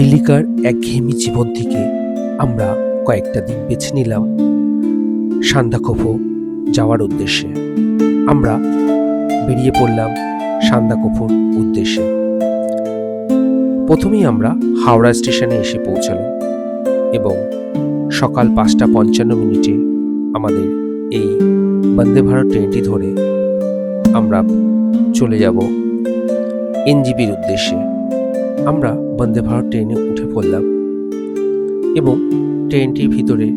দিল্লিকার একঘেয়েমি জীবন থেকে আমরা কয়েকটা দিন বেছে নিলাম সান্দাকফু যাওয়ার উদ্দেশ্যে। আমরা বেরিয়ে পড়লাম সান্দাকফুর উদ্দেশ্যে। প্রথমেই আমরা হাওড়া স্টেশনে এসে পৌঁছালাম এবং সকাল 5:55 আমাদের এই বন্দে ভারত ট্রেনটি ধরে আমরা চলে যাব এনজেপির উদ্দেশ্যে। আমরা বন্দে ভারত ট্রেনে উঠে পড়লাম এবং ট্রেনটির ভিতরে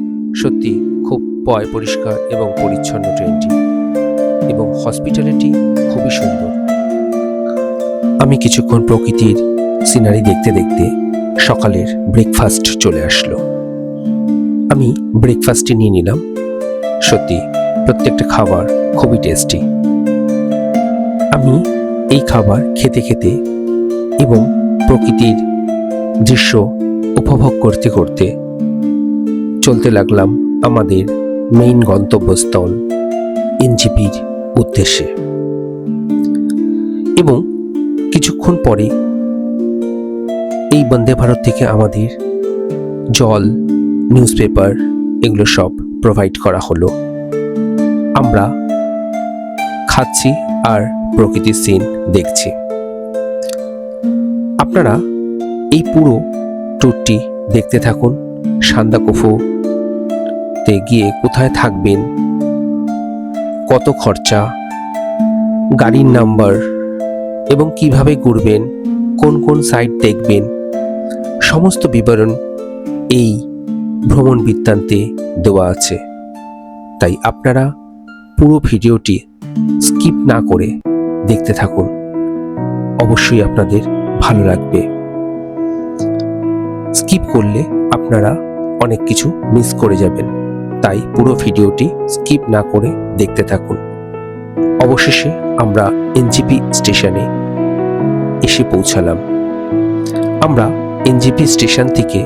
সত্যি খুব পরিষ্কার এবং পরিচ্ছন্ন ট্রেনটি, এবং হসপিটালিটি খুবই সুন্দর। আমি কিছুক্ষণ প্রকৃতির সিনারি দেখতে দেখতে সকালের ব্রেকফাস্ট চলে আসলো। আমি ব্রেকফাস্টটি নিয়ে নিলাম। সত্যি প্রত্যেকটা খাবার খুবই টেস্টি। আমি এই খাবার খেতে খেতে এবং প্রকৃতির দৃশ্য উপভোগ করতে করতে চলতে লাগলাম আমাদের মেইন গন্তব্যস্থল এনজেপির উদ্দেশ্যে। এবং কিছুক্ষণ পরে এই বন্দে ভারত থেকে আমাদের জল, নিউজ পেপার এগুলো সব প্রোভাইড করা হলো। আমরা খাচ্ছি আর প্রকৃতির সিন দেখছি। আপনারা এই পুরো ট্যুরটি দেখতে থাকুন। সান্দাকফুতে গিয়ে কোথায় থাকবেন, কত খরচা, গাড়ির নাম্বার এবং কিভাবে ঘুরবেন, কোন কোন সাইট দেখবেন, সমস্ত বিবরণ এই ভ্রমণ বৃত্তান্তে দেওয়া আছে। তাই আপনারা পুরো ভিডিওটি স্কিপ না করে দেখতে থাকুন। অবশ্যই আপনাদের ভালো লাগবে। স্কিপ করলে আপনারা অনেক কিছু মিস করে যাবেন, তাই পুরো ভিডিওটি স্কিপ না করে দেখতে থাকুন। অবশেষে আমরা এনজেপি স্টেশনে এসে পৌঁছালাম। আমরা এনজেপি স্টেশন থেকে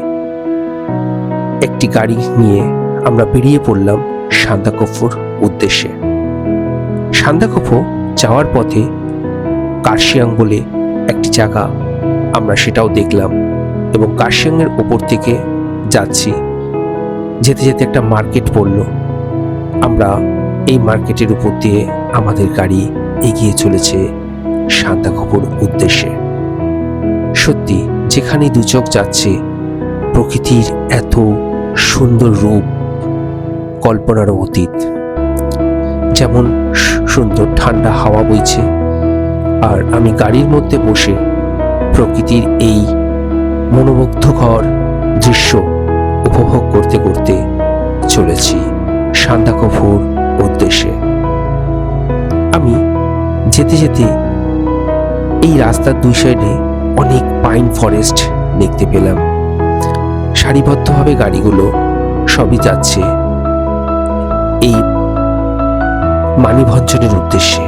একটি গাড়ি নিয়ে আমরা বেরিয়ে পড়লাম সান্দাকফুর উদ্দেশ্যে। সান্দাকফু যাওয়ার পথে কার্শিয়াং বলে একটি জায়গা আমরা সেটাও দেখলাম, এবং কার্শিয়াংয়ের উপর থেকে যাচ্ছি, যেতে যেতে একটা মার্কেট পড়ল। আমরা এই মার্কেটের উপর দিয়ে আমাদের গাড়ি এগিয়ে চলেছে সান্দাকফুর উদ্দেশ্যে। সত্যি যেখানে দু চোখ যাচ্ছে প্রকৃতির এত সুন্দর রূপ কল্পনার অতীত। যেমন সুন্দর ঠান্ডা হাওয়া বইছে, আর আমি গাড়ির মধ্যে বসে প্রকৃতির এই মনোমুগ্ধকর দৃশ্য উপভোগ করতে করতে চলেছি সান্দাকফুর উদ্দেশ্যে। আমি যেতে যেতে এই রাস্তার দুই সাইডে অনেক পাইন ফরেস্ট দেখতে পেলাম। সারিবদ্ধভাবে গাড়িগুলো সবই যাচ্ছে এই মানিভঞ্জনের উদ্দেশ্যে।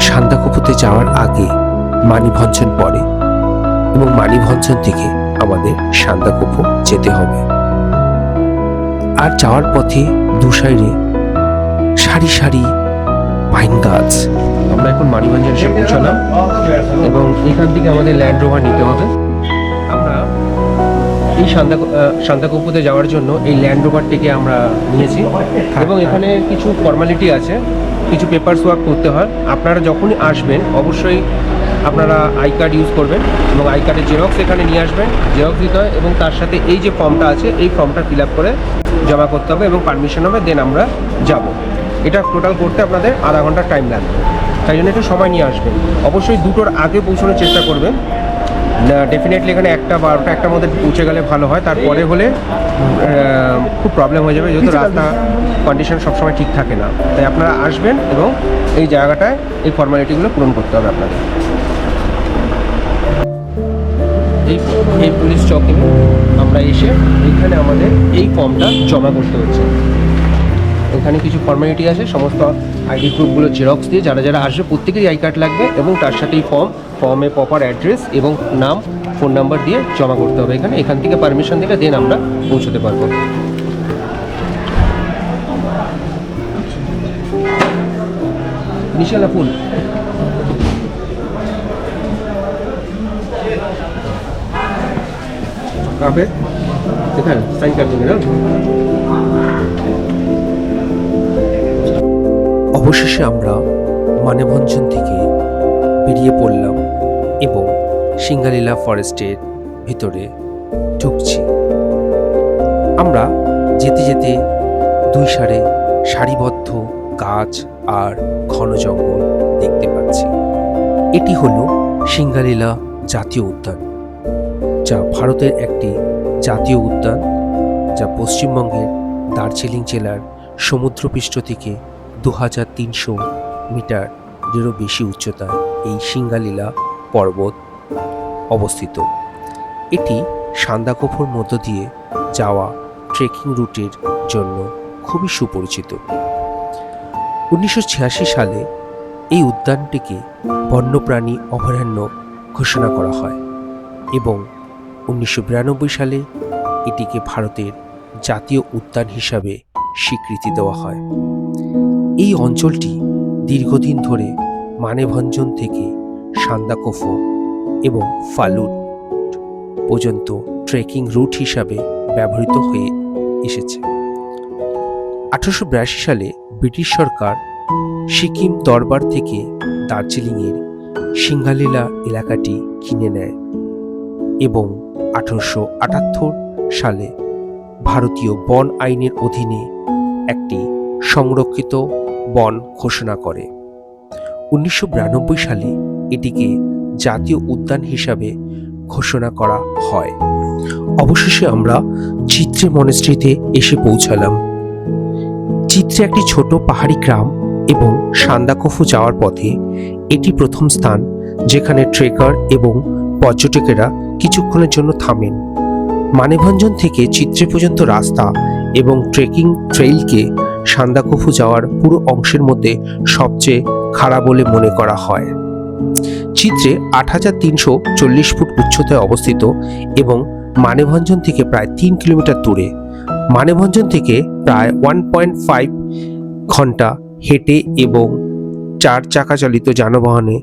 সান্দাকফুতে যাওয়ার আগে মানিভঞ্জন পড়ে এবং মানিভঞ্জন থেকে আমাদের সান্দাকফু যেতে হবে। আর যাওয়ার পথে দু সাইডে সারি সারি পাইন গাছ। আমরা এখন মানিভঞ্জন এসে পৌঁছালাম এবং এখান থেকে আমাদের ল্যান্ড রোভার নিতে হবে। আমরা এই সান্দাকফুতে যাওয়ার জন্য এই ল্যান্ড রোভারটিকে আমরা নিয়েছি, এবং এখানে কিছু ফর্মালিটি আছে, কিছু পেপারস ওয়ার্ক করতে হয়। আপনারা যখনই আসবেন অবশ্যই আপনারা আই কার্ড ইউজ করবেন এবং আই কার্ডের জেরক্স এখানে নিয়ে আসবেন, জেরক্স দিতে হয়, এবং তার সাথে এই যে ফর্মটা আছে এই ফর্মটা ফিল আপ করে জমা করতে হবে এবং পারমিশন হবে, দেন আমরা যাব। এটা টোটাল করতে আপনাদের আধা ঘন্টার টাইম লাগবে, তাই জন্য একটু সময় নিয়ে আসবেন। অবশ্যই 2টোর আগে পৌঁছানোর চেষ্টা করবেন। ডেফিনেটলি এখানে 1:00-12:00-1টার মধ্যে পৌঁছে গেলে ভালো হয়, তারপরে হলে খুব প্রবলেম হয়ে যাবে, যেহেতু রাস্তা কন্ডিশন সবসময় ঠিক থাকে না। তাই আপনারা আসবেন এবং এই জায়গাটায় এই ফর্মালিটিগুলো পূরণ করতে হবে আপনাদের। এই পুলিশ চৌকি আমরা এসে এখানে আমাদের এই ফর্মটা জমা করতে হচ্ছে। এখানে কিছু ফর্মালিটি আছে, সমস্ত আইডি প্রুফগুলো জেরক্স দিয়ে যারা যারা আসবে প্রত্যেকেরই আই কার্ড লাগবে, এবং তার সাথে এই ফর্মে প্রপার অ্যাড্রেস এবং নাম, ফোন নাম্বার দিয়ে জমা করতে হবে। এখান থেকে পারমিশন দিলে দেন আমরা পৌঁছতে পারবো। নিশালা ফুল कहाँ पे देखा साइन कर देंगे ना। অবশেষে আমরা মানেভঞ্জন থেকে বেরিয়ে পড়লাম এবং সিঙ্গালীলা ফরেস্টের ভিতরে ঢুকছি। আমরা যেতে যেতে দুই সারে সারিবদ্ধ গাছ আর ঘন জঙ্গল দেখতে পাচ্ছি। এটি হলো সিঙ্গালীলা জাতীয় উদ্যান, যা ভারতের একটি জাতীয় উদ্যান, যা পশ্চিমবঙ্গের দার্জিলিং জেলার সমুদ্রপৃষ্ঠ থেকে 2300 মিটারেরও বেশি উচ্চতায় এই সিঙ্গালীলা পর্বত অবস্থিত। এটি সান্দাকফুর মধ্য দিয়ে যাওয়া ট্রেকিং রুটের জন্য খুবই সুপরিচিত। 1986 সালে এই উদ্যানটিকে বন্যপ্রাণী অভয়ারণ্য ঘোষণা করা হয় এবং 1992 সালে এটিকে ভারতের জাতীয় উদ্যান হিসাবে স্বীকৃতি দেওয়া হয়। এই অঞ্চলটি দীর্ঘদিন ধরে মানেভঞ্জন থেকে সান্দাকফু এবং ফালুট পর্যন্ত ট্রেকিং রুট হিসাবে ব্যবহৃত হয়ে এসেছে। 1882 সালে ব্রিটিশ সরকার সিকিম দরবার থেকে দার্জিলিংয়ের সিঙ্গালীলা এলাকাটি কিনে নেয় এবং 1878 সালে ভারতীয় বন আইনের অধীনে একটি সংরক্ষিত বন ঘোষণা করে। 1992 সালে এটিকে জাতীয় উদ্যান হিসাবে ঘোষণা করা হয়। অবশেষে আমরা চিত্রে মনেস্ট্রিতে এসে পৌঁছালাম। চিত্রে একটি ছোট পাহাড়ি গ্রাম এবং সান্দাকফু যাওয়ার পথে এটি প্রথম স্থান যেখানে ট্রেকার এবং পর্যটকেরা কিছুক্ষণের জন্য থামেন। মানেভঞ্জন থেকে চিত্রে পর্যন্ত রাস্তা এবং ট্রেকিং ট্রেইলকে সান্দাকফু যাওয়ার পুরো অংশের মধ্যে সবচেয়ে খারাপ বলে মনে করা হয়। চিত্রে 8340 ফুট উচ্চতায় অবস্থিত এবং মানেভঞ্জন থেকে প্রায় 3 কিলোমিটার দূরে। মানেভঞ্জন থেকে প্রায় 1.5 ঘন্টা হেঁটে এবং 4 চাকা চালিত যানবাহনে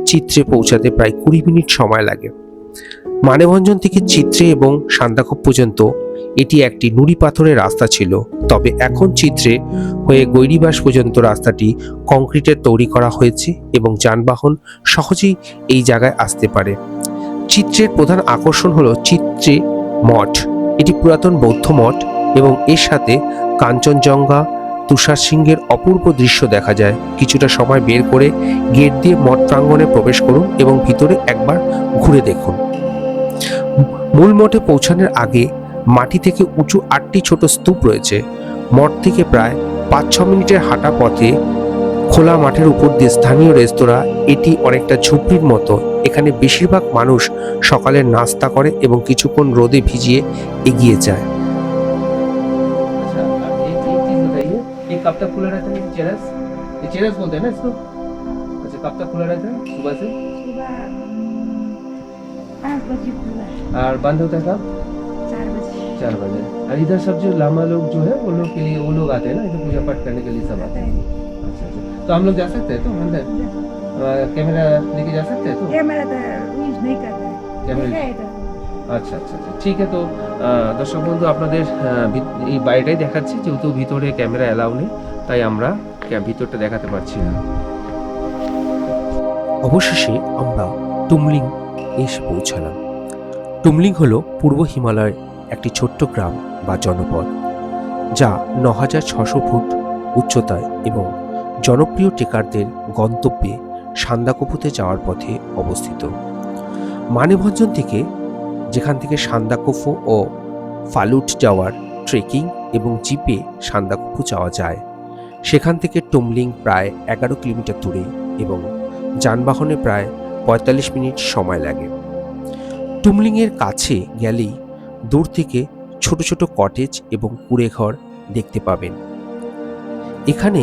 চিত্রে পৌঁছাতে প্রায় 20 মিনিট সময় লাগে। মানেভঞ্জন থেকে চিত্রে এবং সান্দাকফু পর্যন্ত এটি একটি নুড়ি পাথরের রাস্তা ছিল, তবে এখন চিত্রে হয়ে গৈরিবাস পর্যন্ত রাস্তাটি কংক্রিটের তৈরি করা হয়েছে এবং যানবাহন সহজেই এই জায়গায় আসতে পারে। চিত্রের প্রধান আকর্ষণ হলো চিত্রে মঠ। এটি পুরাতন বৌদ্ধ মঠ এবং এর সাথে কাঞ্চনজঙ্ঘা তুষার সিংহের অপূর্ব দৃশ্য দেখা যায়। কিছুটা সময় বের করে গেট দিয়ে মঠ প্রাঙ্গণে প্রবেশ করুন এবং ভিতরে একবার ঘুরে দেখুন। মূল মঠে পৌঁছানোর আগে মাটি থেকে উঁচু 8টি ছোট স্তূপ রয়েছে। মঠ থেকে প্রায় 5-6 মিনিটের হাঁটা পথে খোলা মাঠের উপর দিয়ে স্থানীয় রেস্তোরাঁ। এটি অনেকটা ঝুপড়ির মতো। এখানে বেশিরভাগ মানুষ সকালের নাস্তা করে এবং কিছুক্ষণ রোদে ভিজিয়ে এগিয়ে যায়। कब तक खुला रहता है चेरस? ये चेरस बोलते हैं ना इसको? अच्छा, कब तक खुला रहता है? सुबह से? सुबह 5 बजे खुला है और बंद होता है कब? 4 बजे। 4 बजे। और इधर सब जो लामा लोग जो है वो लोग के लिए वो लोग आते हैं ना इधर पूजा पाठ करने के लिए सब आते हैं। अच्छा अच्छा, तो हम लोग जा सकते हैं तो अंदर कैमरा लेके जा सकते हैं तो? कैमरा तो यूज नहीं करता है। कैमरा है तो আচ্ছা আচ্ছা আচ্ছা, ঠিক আছে। তো দর্শক বন্ধু, আপনাদের এই বাড়িটাই দেখাচ্ছি, যেহেতু ভিতরে ক্যামেরা অ্যালাউ নেই তাই আমরা ভিতরটা দেখাতে পারছি না। অবশেষে আমরা টুমলিং এসে পৌঁছালাম। টুমলিং হলো পূর্ব হিমালয়ের একটি ছোট্ট গ্রাম বা জনপদ, যা 9600 ফুট উচ্চতায় এবং জনপ্রিয় ট্রেকারদের গন্তব্যে সান্দাকফুতে যাওয়ার পথে অবস্থিত। মানেভঞ্জন থেকে, যেখান থেকে সান্দাকফু ও ফালুট যাওয়ার ট্রেকিং এবং জিপে সান্দাকফু যাওয়া যায়, সেখান থেকে টুমলিং প্রায় 11 কিলোমিটার দূরে এবং যানবাহনে প্রায় 45 মিনিট সময় লাগে। টুমলিংয়ের কাছে গেলেই দূর থেকে ছোট ছোট কটেজ এবং কুঁড়েঘর দেখতে পাবেন। এখানে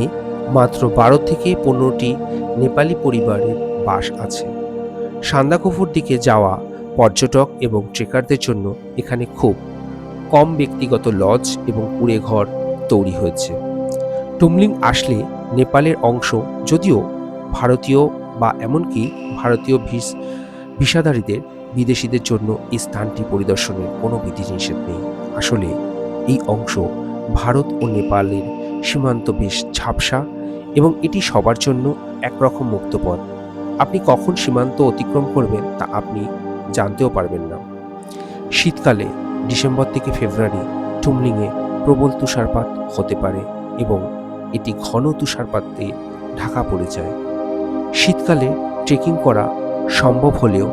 মাত্র 12 থেকে 15টি নেপালি পরিবারের বাস আছে। সান্দাকফুর দিকে যাওয়া পর্যটক এবং ট্রেকারদের জন্য এখানে খুব কম ব্যক্তিগত লজ এবং কুঁড়েঘর তৈরি হয়েছে। টুমলিং আসলে নেপালের অংশ, যদিও ভারতীয় বা এমনকি ভারতীয় ভিসাধারীদের বিদেশিদের জন্য এই স্থানটি পরিদর্শনের কোনো বিধিনিষেধ নেই। আসলে এই অংশ ভারত ও নেপালের সীমান্ত বেশ ঝাপসা এবং এটি সবার জন্য একরকম মুক্ত পথ। আপনি কখন সীমান্ত অতিক্রম করবেন তা আপনি জানতেও পারবেন না। শীতকালে ডিসেম্বর থেকে ফেব্রুয়ারি টুমলিংয়ে প্রবল তুষারপাত হতে পারে এবং এটি ঘন তুষারপাতে ঢাকা পড়ে যায়। শীতকালে ট্রেকিং করা সম্ভব হলেও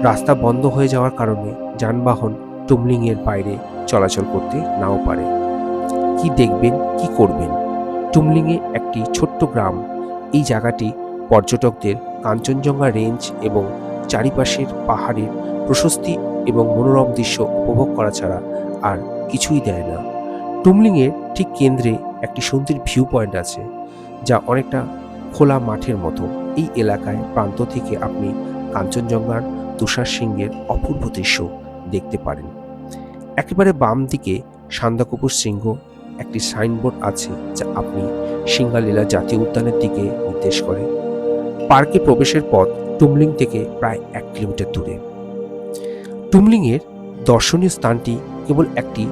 রাস্তা বন্ধ হয়ে যাওয়ার কারণে যানবাহন টুমলিংয়ের বাইরে চলাচল করতে নাও পারে। কি দেখবেন, কি করবেন? টুমলিংয়ে একটি ছোট্ট গ্রাম। এই জায়গাটি পর্যটকদের কাঞ্চনজঙ্ঘা রেঞ্জ এবং চারিপাশের পাহাড়ের প্রশস্তি এবং মনোরম দৃশ্য উপভোগ করা ছাড়া আর কিছুই দেয় না। টুমলিংয়ের ঠিক কেন্দ্রে একটি সুন্দর ভিউ পয়েন্ট আছে, যা অনেকটা খোলা মাঠের মতো। এই এলাকায় প্রান্ত থেকে আপনি কাঞ্চনজঙ্ঘার তুষার শৃঙ্গের অপূর্ব দৃশ্য দেখতে পারেন। একেবারে বাম দিকে সান্দাকফু শৃঙ্গ একটি সাইনবোর্ড আছে, যা আপনি সিঙ্গালীলা জাতীয় উদ্যানের দিকে নির্দেশ করে। পার্কে প্রবেশের পথ টুমলিং থেকে প্রায় 1 কিলোমিটার দূরে। টুমলিংয়ের দর্শনীয় স্থানটি কেবল একটি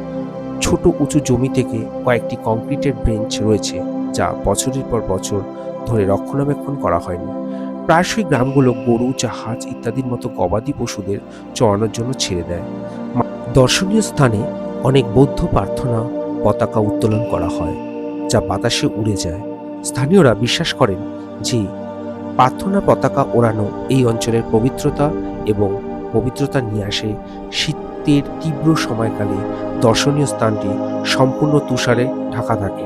ছোট উঁচু জমি থেকে কয়েকটি কংক্রিটের বেঞ্চ রয়েছে, যা বছরের পর বছর ধরে রক্ষণাবেক্ষণ করা হয়নি। প্রায়শই গ্রামগুলো গরু, জাহাজ ইত্যাদির মতো গবাদি পশুদের চড়ানোর জন্য ছেড়ে দেয়। দর্শনীয় স্থানে অনেক বৌদ্ধ প্রার্থনা পতাকা উত্তোলন করা হয়, যা বাতাসে উড়ে যায়। স্থানীয়রা বিশ্বাস করেন যে প্রার্থনা পতাকা ওড়ানো এই অঞ্চলের পবিত্রতা নিয়ে আসে। শীতের তীব্র সময়কালে দর্শনীয় স্থানটি সম্পূর্ণ তুষারে ঢাকা থাকে।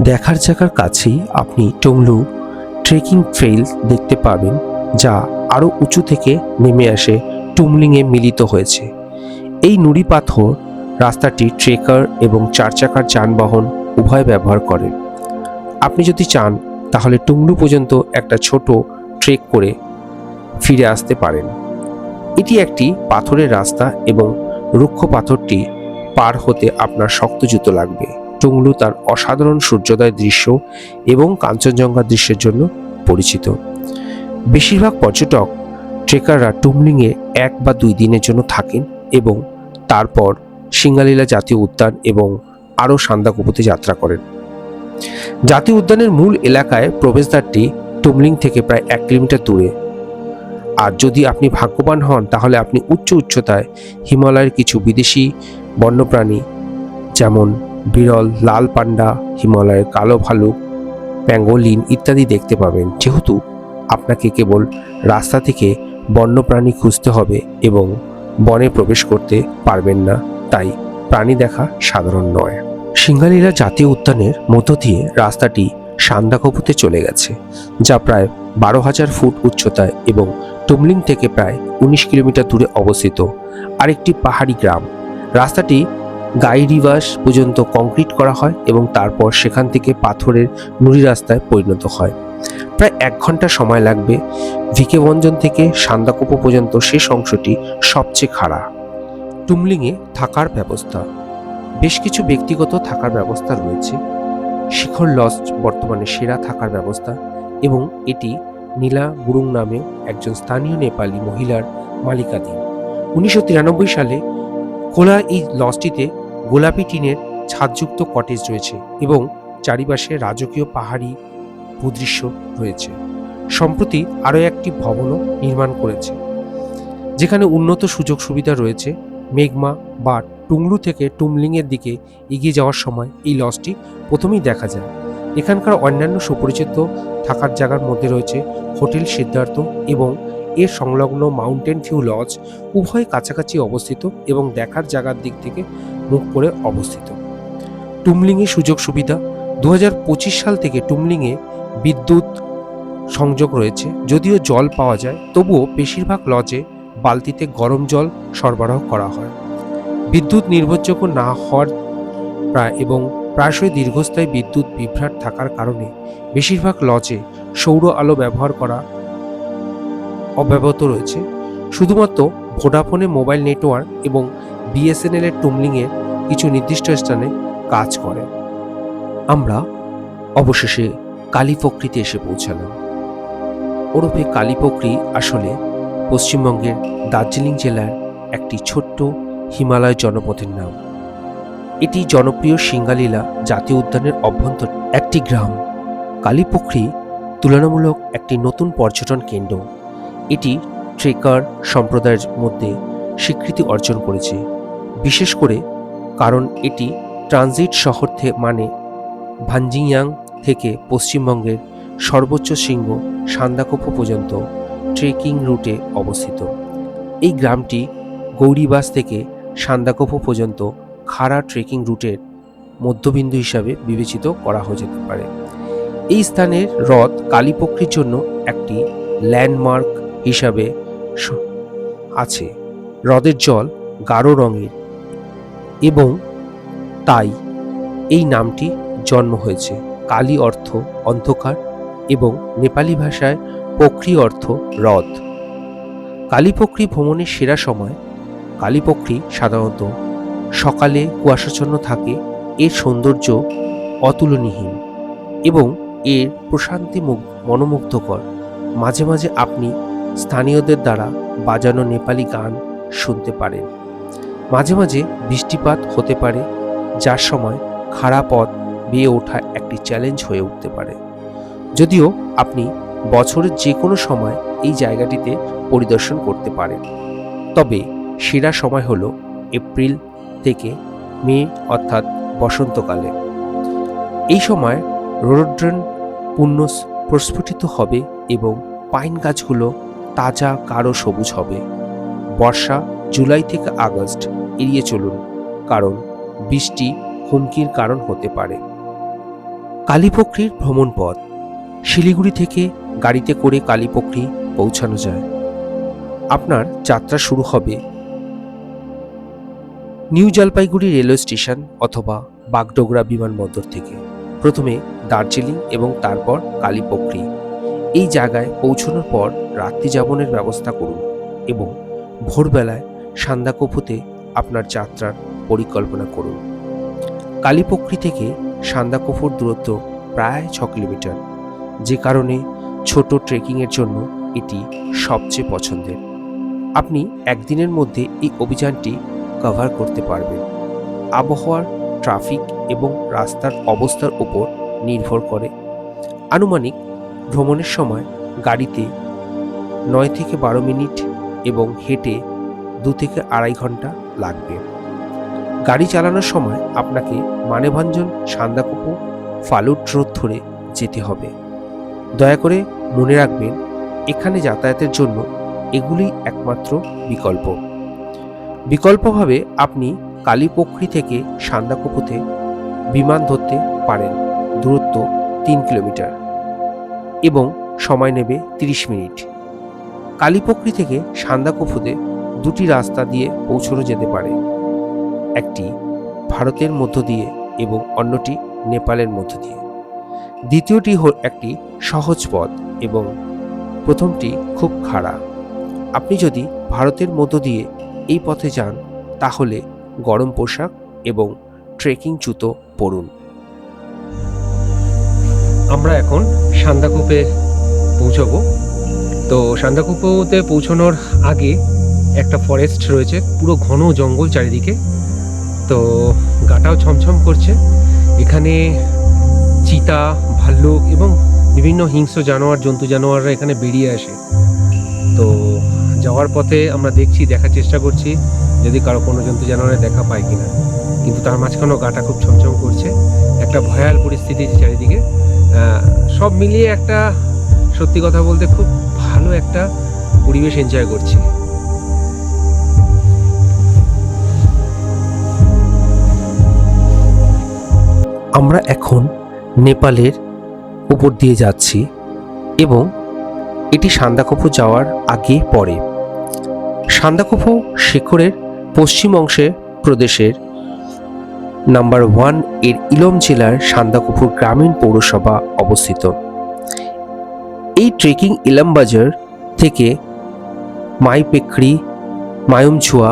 দেখার জায়গার কাছেই আপনি টুমলু ট্রেকিং ট্রেইল দেখতে পাবেন, যা আরও উঁচু থেকে নেমে আসে টুমলিংয়ে মিলিত হয়েছে। এই নুড়ি পাথর রাস্তাটি ট্রেকার এবং 4 চাকার যানবাহন উভয় ব্যবহার করে। আপনি যদি চান তাহলে টুমলু পর্যন্ত একটা ছোট ট্রেক করে ফিরে আসতে পারেন। এটি একটি পাথরের রাস্তা এবং রুক্ষ পাথরটি পার হতে আপনার শক্ত জুতো লাগবে। টুমলু তার অসাধারণ সূর্যোদয় দৃশ্য এবং কাঞ্চনজঙ্ঘা দৃশ্যের জন্য পরিচিত। বেশিরভাগ পর্যটক ট্রেকাররা টুমলিংয়ে 1 বা 2 দিনের জন্য থাকেন এবং তারপর সিঙ্গালীলা জাতীয় উদ্যান এবং আরও সান্দাকফুতে যাত্রা করেন। জাতীয় উদ্যানের মূল এলাকায় প্রবেশদ্বারটি টুমলিং থেকে প্রায় 1 কিলোমিটার দূরে। আর যদি আপনি ভাগ্যবান হন তাহলে আপনি উচ্চতায় হিমালয়ের কিছু বিদেশি বন্যপ্রাণী যেমন বিরল লাল পান্ডা, হিমালয়ের কালো ভালুক, প্যাঙ্গোলিন ইত্যাদি দেখতে পাবেন। যেহেতু আপনাকে কেবল রাস্তা থেকে বন্যপ্রাণী খুঁজতে হবে এবং বনে প্রবেশ করতে পারবেন না, তাই প্রাণী দেখা সাধারণ নয়। সিঙ্গালীলা জাতীয় উদ্যানের মধ্য দিয়ে রাস্তাটি সান্দাকফুতে চলে গেছে, যা প্রায় 12,000 ফুট উচ্চতায় এবং টুমলিং থেকে প্রায় 19 কিলোমিটার দূরে অবস্থিত আরেকটি পাহাড়ি গ্রাম। রাস্তাটি গাই রিভার্স পর্যন্ত কংক্রিট করা হয় এবং তারপর সেখান থেকে পাথরের নুড়ি রাস্তায় পরিণত হয়। প্রায় 1 ঘন্টা সময় লাগবে। ভিকেভঞ্জন থেকে সান্দাকফু পর্যন্ত শেষ অংশটি সবচেয়ে খাড়া। টুমলিংয়ে থাকার ব্যবস্থা, বেশ কিছু ব্যক্তিগত থাকার ব্যবস্থা রয়েছে। শিখর লজ বর্তমানে সেরা থাকার ব্যবস্থা এবং এটি নীলা গুরুং নামে একজন স্থানীয় নেপালি মহিলার মালিকাধীন। 1993 সালে খোলা এই লজটিতে গোলাপি টিনের ছাদযুক্ত কটেজ রয়েছে এবং চারিপাশে রাজকীয় পাহাড়ি ভূদৃশ্য রয়েছে। সম্প্রতি আরও একটি ভবনও নির্মাণ করেছে, যেখানে উন্নত সুযোগ সুবিধা রয়েছে। মেঘমা বা টুংলু থেকে টুমলিংয়ের দিকে এগিয়ে যাওয়ার সময় এই লজটি প্রথমেই দেখা যায়। এখানকার অন্যান্য সুপরিচিত থাকার জায়গার মধ্যে রয়েছে হোটেল সিদ্ধার্থ এবং এর সংলগ্ন মাউন্টেন ভিউ লজ, উভয় কাছাকাছি অবস্থিত এবং দেখার জায়গার দিক থেকে মুখ করে অবস্থিত। টুমলিংয়ে সুযোগ সুবিধা, 2025 সাল থেকে টুমলিংয়ে বিদ্যুৎ সংযোগ রয়েছে। যদিও জল পাওয়া যায়, তবুও বেশিরভাগ লজে বালতিতে গরম জল সরবরাহ করা হয়। বিদ্যুৎ নির্ভরযোগ্য না হওয়ার এবং প্রায়শই দীর্ঘস্থায়ী বিদ্যুৎ বিভ্রাট থাকার কারণে বেশিরভাগ লজে সৌর আলো ব্যবহার করা অব্যাহত রয়েছে। শুধুমাত্র ভোডাফোনে মোবাইল নেটওয়ার্ক এবং বিএসএনএল এর টুমলিংয়ের কিছু নির্দিষ্ট স্থানে কাজ করে। আমরা অবশেষে কালীপকরিতে এসে পৌঁছালাম। ওরফে কালীপকরি আসলে পশ্চিমবঙ্গের দার্জিলিং জেলার একটি ছোট্ট হিমালয় জনপদের নাম। এটি জনপ্রিয় সিঙ্গালীলা জাতীয় উদ্যানের অভ্যন্তরে একটি গ্রাম। কালীপুখরি তুলনামূলক একটি নতুন পর্যটন কেন্দ্র। এটি ট্রেকার সম্প্রদায়ের মধ্যে স্বীকৃতি অর্জন করেছে, বিশেষ করে কারণ এটি ট্রানজিট শহর মানে ভাঞ্জিয়াং থেকে পশ্চিমবঙ্গের সর্বোচ্চ শৃঙ্গ সান্দাকফু পর্যন্ত ট্রেকিং রুটে অবস্থিত। এই গ্রামটি গৌরীবাস থেকে সান্দাকফু পর্যন্ত খাড়া ট্রেকিং রুটের মধ্যবিন্দু হিসাবে বিবেচিত করা হয়ে যেতে পারে। এই স্থানের হ্রদ কালীপুখরির জন্য একটি ল্যান্ডমার্ক হিসাবে আছে। হ্রদের জল গাঢ় রঙের এবং তাই এই নামটি জন্ম হয়েছে। কালী অর্থ অন্ধকার এবং নেপালি ভাষায় পুখরি অর্থ হ্রদ। কালীপুখরি ভ্রমণের সেরা সময়। কালীপুখরি সাধারণত সকালে কুয়াশাচ্ছন্ন থাকে। এর সৌন্দর্য অতুলনীয় এবং এর প্রশান্তি মনোমুগ্ধকর। মাঝে মাঝে আপনি স্থানীয়দের দ্বারা বাজানো নেপালি গান শুনতে পারেন। মাঝে মাঝে বৃষ্টিপাত হতে পারে, যার সময় খাড়া পথ বেয়ে ওঠা একটি চ্যালেঞ্জ হয়ে উঠতে পারে। যদিও আপনি বছরের যে কোনো সময় এই জায়গাটিতে পরিদর্শন করতে পারেন, তবে সেরা সময় হলো এপ্রিল থেকে মে অর্থাৎ বসন্তকালে। এই সময় রোডোডেন্ড্রন প্রস্ফুটিত হবে এবং পাইন গাছগুলো তাজা গাঢ় সবুজ হবে। বর্ষা জুলাই থেকে আগস্ট এড়িয়ে চলুন, কারণ বৃষ্টি হুমকির কারণ হতে পারে। কালীপুখরির ভ্রমণ পথ। শিলিগুড়ি থেকে গাড়িতে করে কালীপুখরি পৌঁছানো যায়। আপনার যাত্রা শুরু হবে নিউ জলপাইগুড়ি রেলওয়ে স্টেশন অথবা বাগডোগরা বিমানবন্দর থেকে। প্রথমে দার্জিলিং এবং তারপর কালীপুখরি। এই জায়গায় পৌঁছানোর পর রাত্রি যাপনের ব্যবস্থা করুন এবং ভোরবেলায় সান্দাকফুতে আপনার যাত্রার পরিকল্পনা করুন। কালীপুখরি থেকে সান্দাকফুর দূরত্ব প্রায় 6 কিলোমিটার, যে কারণে ছোট ট্রেকিংয়ের জন্য এটি সবচেয়ে পছন্দের। আপনি একদিনের মধ্যে এই অভিযানটি কভার করতে পারবেন। আবহাওয়ার, ট্রাফিক এবং রাস্তার অবস্থার উপর নির্ভর করে। আনুমানিক ভ্রমণের সময় গাড়িতে 9 থেকে 12 মিনিট এবং হেঁটে 2 থেকে আড়াই ঘন্টা লাগবে। গাড়ি চালানোর সময় আপনাকে মানেভঞ্জন সান্দাকফু ফালুট রোড ধরে যেতে হবে। দয়া করে মনে রাখবেন, এখানে যাতায়াতের জন্য এগুলি একমাত্র বিকল্প। বিকল্পভাবে আপনি কালীপুখরি থেকে সান্দাকফুতে বিমান ধরতে পারেন। দূরত্ব 3 কিলোমিটার এবং সময় নেবে 30 মিনিট। কালীপুখরি থেকে সান্দাকফুতে 2টি রাস্তা দিয়ে পৌঁছানো যেতে পারে, একটি ভারতের মধ্য দিয়ে এবং অন্যটি নেপালের মধ্য দিয়ে। দ্বিতীয়টি একটি সহজ পথ এবং প্রথমটি খুব খাড়া। আপনি যদি ভারতের মধ্য দিয়ে এই পথে যান তাহলে গরম পোশাক এবং ট্রেকিং জুতো পরুন। আমরা এখন সান্দাকফুতে পৌঁছাবো। তো সান্দাকফুতে পৌঁছানোর আগে একটা ফরেস্ট রয়েছে, পুরো ঘন জঙ্গল চারিদিকে। তো গাটাও ছমছম করছে। এখানে চিতা, ভাল্লুক এবং বিভিন্ন হিংস্র জন্তু জানোয়াররা এখানে বেরিয়ে আসে। তো যাওয়ার পথে আমরা দেখার চেষ্টা করছি যদি কারো কোনো জন্তু জানোয়ারের দেখা পাই কিনা, কিন্তু তার মাঝখানেও গাটা খুব ছমছম করছে। একটা ভয়াল পরিস্থিতি চারিদিকে। সব মিলিয়ে একটা, সত্যি কথা বলতে, খুব ভালো একটা পরিবেশ এনজয় করছি। আমরা এখন নেপালের উপর দিয়ে যাচ্ছি এবং এটি সান্দাকফু যাওয়ার আগে পড়ে। সান্দাকফু শিখরের পশ্চিম অংশে প্রদেশের নাম্বার 1 এর ইলম জেলার সান্দাকফু গ্রামীণ পৌরসভা অবস্থিত। এই ট্রেকিং ইলামবাজার থেকে মাইপেখরি, মায়ুমছুয়া,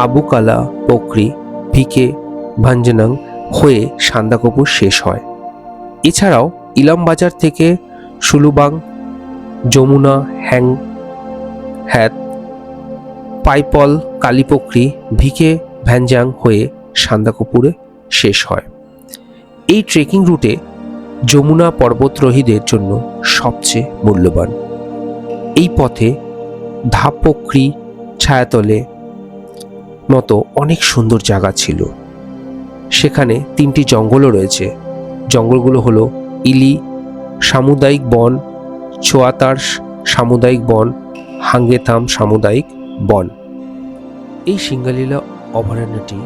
আবুকালা পোখরি, ভিকে ভাঞ্জনাং হয়ে সান্দাকফু শেষ হয়। এছাড়াও ইলামবাজার থেকে সুলুবাং, যমুনা, হ্যাত পাইপল, কালীপোখরি, ভিকে ভ্যানজাং হয়ে সান্দাকফুরে শেষ হয়। এই ট্রেকিং রুটে যমুনা পর্বতারোহীদের জন্য সবচেয়ে মূল্যবান। এই পথে ধাপপোখরি, ছায়াতলে মতো অনেক সুন্দর জায়গা ছিল। সেখানে 3টি জঙ্গলও রয়েছে। জঙ্গলগুলো হলো ইলি সামুদায়িক বন, চোয়াতার সামুদায়িক বন, হাঙ্গেথাম সামুদায়িক বন। এই সিঙ্গালীলা অভয়ারণ্যটি,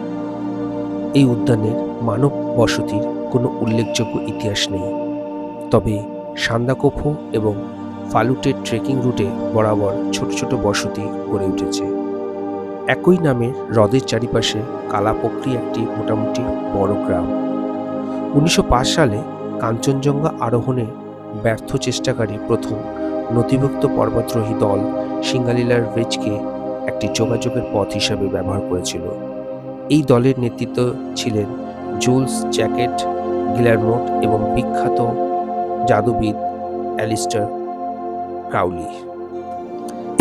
এই উদ্যানের মানব বসতির কোনো উল্লেখযোগ্য ইতিহাস নেই, তবে সান্দাকফু এবং ফালুটের ট্রেকিং রুটে বরাবর ছোট ছোট বসতি গড়ে উঠেছে। একই নামের হ্রদের চারিপাশে কালাপোখরি একটি মোটামুটি বড় গ্রাম। 1905 সালে কাঞ্চনজঙ্ঘা আরোহণে ব্যর্থ চেষ্টাকারী প্রথম নথিভুক্ত পর্বতারোহী দল সিঙ্গালীলার রিজকে একটি যোগাযোগের পথ হিসাবে ব্যবহার করেছিল। এই দলের নেতৃত্ব ছিলেন জুলস জ্যাকেট গিলারমোট এবং বিখ্যাত জাদুবিদ অ্যালিস্টার ক্রাউলি।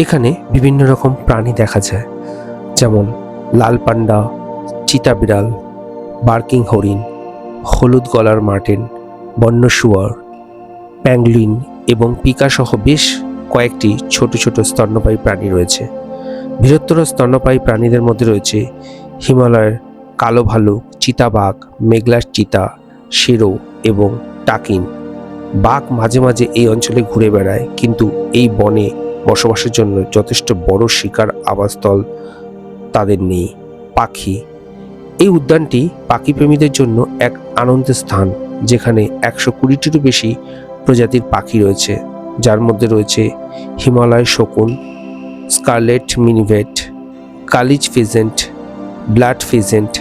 এখানে বিভিন্ন রকম প্রাণী দেখা যায়, যেমন লাল পান্ডা, চিতা বিড়াল, বার্কিং হরিণ, হলুদ গলার মার্টেন, বন্য শুয়োর, প্যাঙ্গুইন এবং পিকা সহ বেশ কয়েকটি ছোট ছোট স্তন্যপায়ী প্রাণী রয়েছে। বৃহত্তর স্তন্যপায়ী প্রাণীদের মধ্যে রয়েছে হিমালয়ের কালো ভালুক, চিতাবাঘ, মেঘলার চিতা, শেরো এবং টাকিন। বাঘ মাঝে মাঝে এই অঞ্চলে ঘুরে বেড়ায়, কিন্তু এই বনে বসবাসের জন্য যথেষ্ট বড় শিকার আবাসস্থল তাদের নেই। পাখি, এই উদ্যানটি পাখি প্রেমীদের জন্য এক আনন্দের স্থান, যেখানে 120টিরও বেশি প্রজাতির পাখি রয়েছে, যার মধ্যে রয়েছে হিমালয় শকুন, scarlet minivet, kalij pheasant, blood pheasant,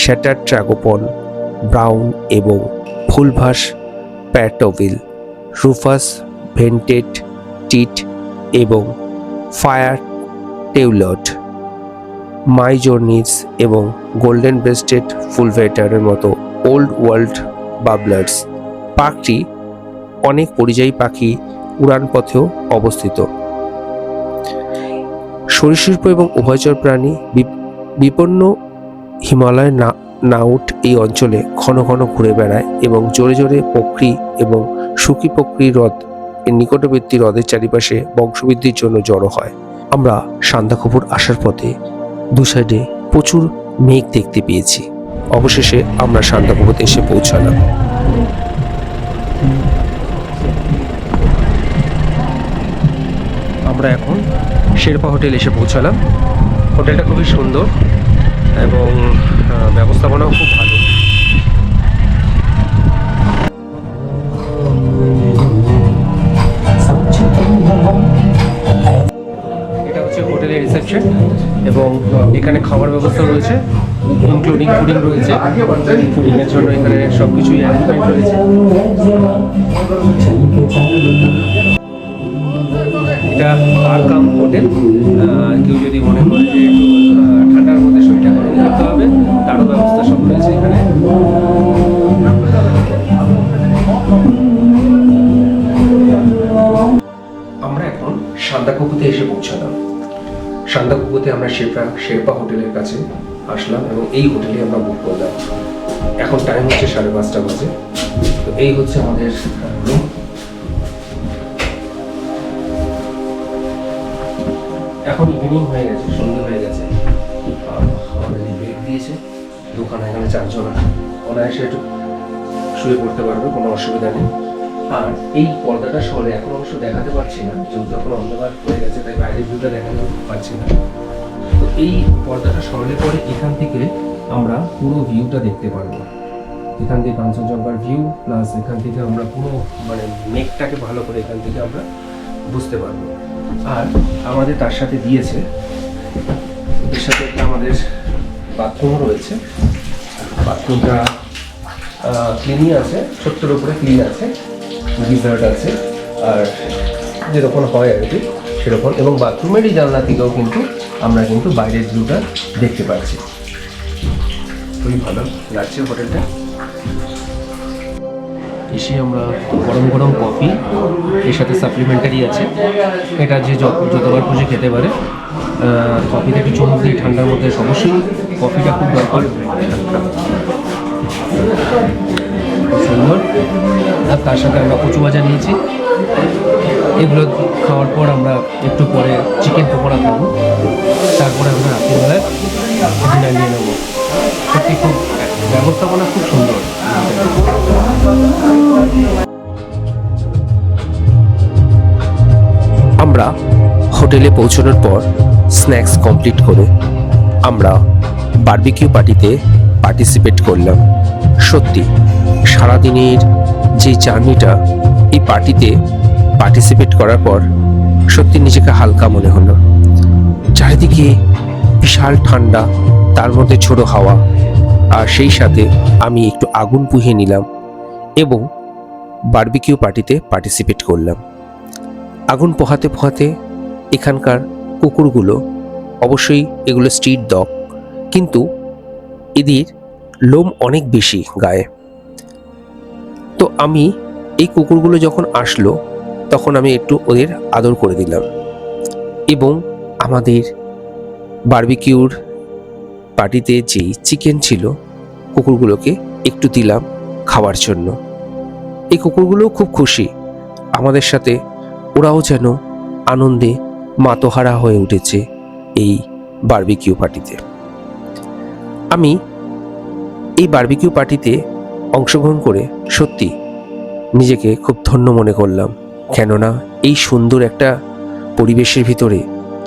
satyr tragopan, brown এবং ফুলভাস প্যাটোভিল, রুফাস ভেন্টেড টিট এবং ফায়ার টেউলট, মাইজোর্নিস এবং গোল্ডেন ব্রেস্টেড ফুলভেটারের মতো ওল্ড ওয়ার্ল্ড বাবলার্স। পার্কটি অনেক পরিযায়ী পাখি উড়ান পথেও অবস্থিত। সরীসৃপ এবং উভয়চর প্রাণী বিপন্ন হিমালয় নাউট এই অঞ্চলে ঘন ঘন ঘুরে বেড়ায় এবং জোরে জোরে পোখরি এবং সুকি পোখরি হ্রদ এর নিকটবর্তী হ্রদের চারিপাশে বংশবৃদ্ধির জন্য জড়ো হয়। আমরা সান্দাকফুর আসার পথে দু সাইডে প্রচুর মেঘ দেখতে পেয়েছি। অবশেষে আমরা সান্দাকফুতে এসে পৌঁছালাম। আমরা এখন শেরপা হোটেল এসে পৌঁছালাম। হোটেলটা খুবই সুন্দর এবং ব্যবস্থাপনাও খুব ভালো। এটা হচ্ছে হোটেলের রিসেপশন এবং এখানে খাবার ব্যবস্থা রয়েছে, ইনক্লুডিং ফুডিং রয়েছে। ফুডিংয়ের জন্য এখানে সব কিছুই অ্যারেঞ্জমেন্ট রয়েছে। এটা আরকাম হোটেল। কেউ যদি মনে করে যে একটু ঠান্ডার মধ্যে শরীরটা গরম করতে হবে, তারও ব্যবস্থা সব রয়েছে এখানে। আমরা এখন সান্দাকফুতে এসে পৌঁছালাম। সান্দাকফুতে আমরা শেরপা হোটেলের কাছে আসলাম এবং এই হোটেলে আমরা বুক করলাম। এখন টাইম হচ্ছে 5:30 বাজে। তো এই হচ্ছে আমাদের রুম। এখন ইভিনিং হয়ে গেছে, সন্ধ্যে হয়ে গেছে। আমাদের ব্রেক দিয়েছে, দোকানে এখানে 4 জন অনায়াসে একটু শুয়ে পড়তে পারবে, কোনো অসুবিধা নেই। আর এই পর্দাটা সরে এখন অবশ্য দেখাতে পারছি না, যেহেতু এখন অন্ধকার হয়ে গেছে, তাই বাইরের ভিউটা দেখাতে পারছি না। তো এই পর্দাটা সরলে পরে এখান থেকে আমরা পুরো ভিউটা দেখতে পারবো। এখান থেকে কাঞ্চনজঙ্ঘার ভিউ প্লাস এখান থেকে আমরা পুরো মানে মেঘটাকে ভালো করে এখান থেকে আমরা বুঝতে পারবো। আর আমাদের তার সাথে দিয়েছে, এর সাথে আমাদের বাথরুমও রয়েছে। বাথরুমটা ক্লিনই আছে, ছোট্টর উপরে ক্লিন আছে, গিজার্ড আছে, আর যেরকম হয় আর কি সেরকম। এবং বাথরুমেরই জানলা থেকেও কিন্তু আমরা কিন্তু বাইরের ভিউটা দেখতে পাচ্ছি। খুবই ভালো লাগছে হোটেলটা। এসে আমরা গরম গরম কফি, এর সাথে সাপ্লিমেন্টারি আছে, এটা যে যতবার খুশি খেতে পারে। কফিতে একটু চুমুক দিই ঠান্ডার মধ্যে, অবশ্যই কফিটা খুব দরকার। খুব সুন্দর। আর তার সাথে আমরা কচু ভাজা নিয়েছি। এগুলো খাওয়ার পর আমরা একটু পরে চিকেন পকোড়া খাবো, তারপরে আমরা রাত্রিবেলায় ডিনার নিয়ে নেবো। সত্যি খুব ব্যবস্থাপনা খুব সুন্দর। আমরা হোটেলে পৌঁছানোর পর স্ন্যাক্স কমপ্লিট করে আমরা বারবিকিউ পার্টিতে পার্টিসিপেট করলাম। সত্যি সারাদিনের যে জার্নিটা এই পার্টিতে পার্টিসিপেট করার পর সত্যি নিজেকে হালকা মনে হলো। চারিদিকে বিশাল ঠান্ডা, তার মধ্যে ঝোড়ো হাওয়া, আর সেই সাথে আমি একটু আগুন পুড়িয়ে নিলাম এবং বারবিকিউ পার্টিতে পার্টিসিপেট করলাম। আগুন পোহাতে পোহাতে এখানকার কুকুরগুলো, অবশ্যই এগুলো স্ট্রিট ডগ, কিন্তু এদের লোম অনেক বেশি গায়ে। তো আমি এই কুকুরগুলো যখন আসলো তখন আমি একটু ওদের আদর করে দিলাম এবং আমাদের বারবিকিউর পার্টিতে যেই চিকেন ছিল কুকুরগুলোকে একটু দিলাম খাওয়ার জন্য। এই কুকুরগুলোও খুব খুশি আমাদের সাথে, ওরাও যেন আনন্দে মাতোহারা হয়ে উঠেছে এই বারবিকিউ পার্টিতে। আমি এই বারবিকিউ পার্টিতে অংশগ্রহণ করে সত্যি নিজেকে খুব ধন্য মনে করলাম, কেননা এই সুন্দর একটা পরিবেশের ভিতরে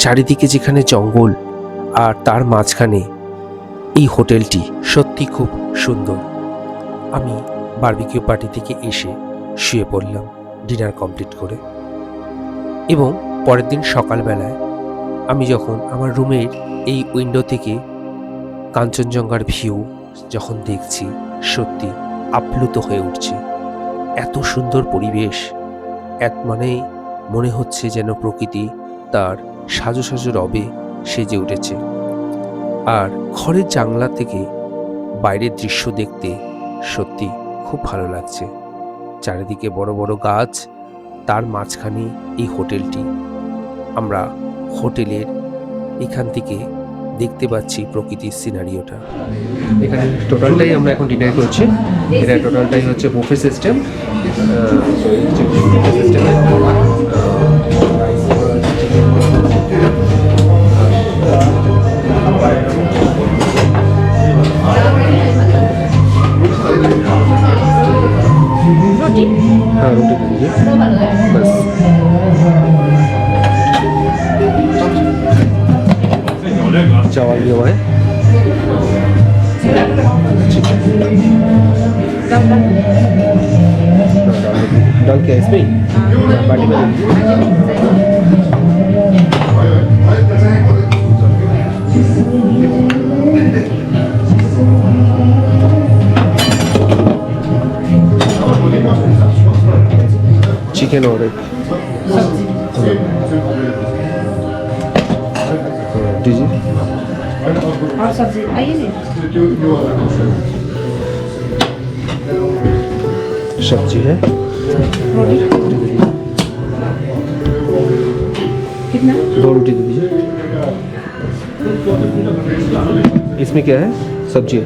চারিদিকে যেখানে জঙ্গল আর তার মাঝখানে এই হোটেলটি সত্যি খুব সুন্দর। আমি বারবিকিউ পার্টি থেকে এসে শুয়ে পড়লাম ডিনার কমপ্লিট করে এবং পরের দিন সকালবেলায় আমি যখন আমার রুমের এই উইন্ডো থেকে কাঞ্চনজঙ্ঘার ভিউ যখন দেখছি সত্যি আপ্লুত হয়ে উঠছে। এত সুন্দর পরিবেশ, মনে হচ্ছে যেন প্রকৃতি তার সাজো সাজো রবে সেজে উঠেছে। আর ঘরের জানলা থেকে বাইরের দৃশ্য দেখতে সত্যি খুব ভালো লাগছে। চারিদিকে বড় বড় গাছ, তার মাঝখানে এই হোটেলটি। আমরা হোটেলের এখান থেকে দেখতে পাচ্ছি প্রকৃতির সিনারিওটা। এখানে টোটালটাই আমরা এখন ডিনার করছি। এটা টোটালটাই হচ্ছে বুফে সিস্টেম। हाँ रोटी दे दीजिए बस। चावल भी हुआ है, ठीक है। डाल के इसमें बाटी में चिकन और एक दीजिए और सब्जी आइए नहीं। सब्जी है, रोटी कितना? 2 रोटी दे दीजिए। इसमें क्या है? सब्जी है।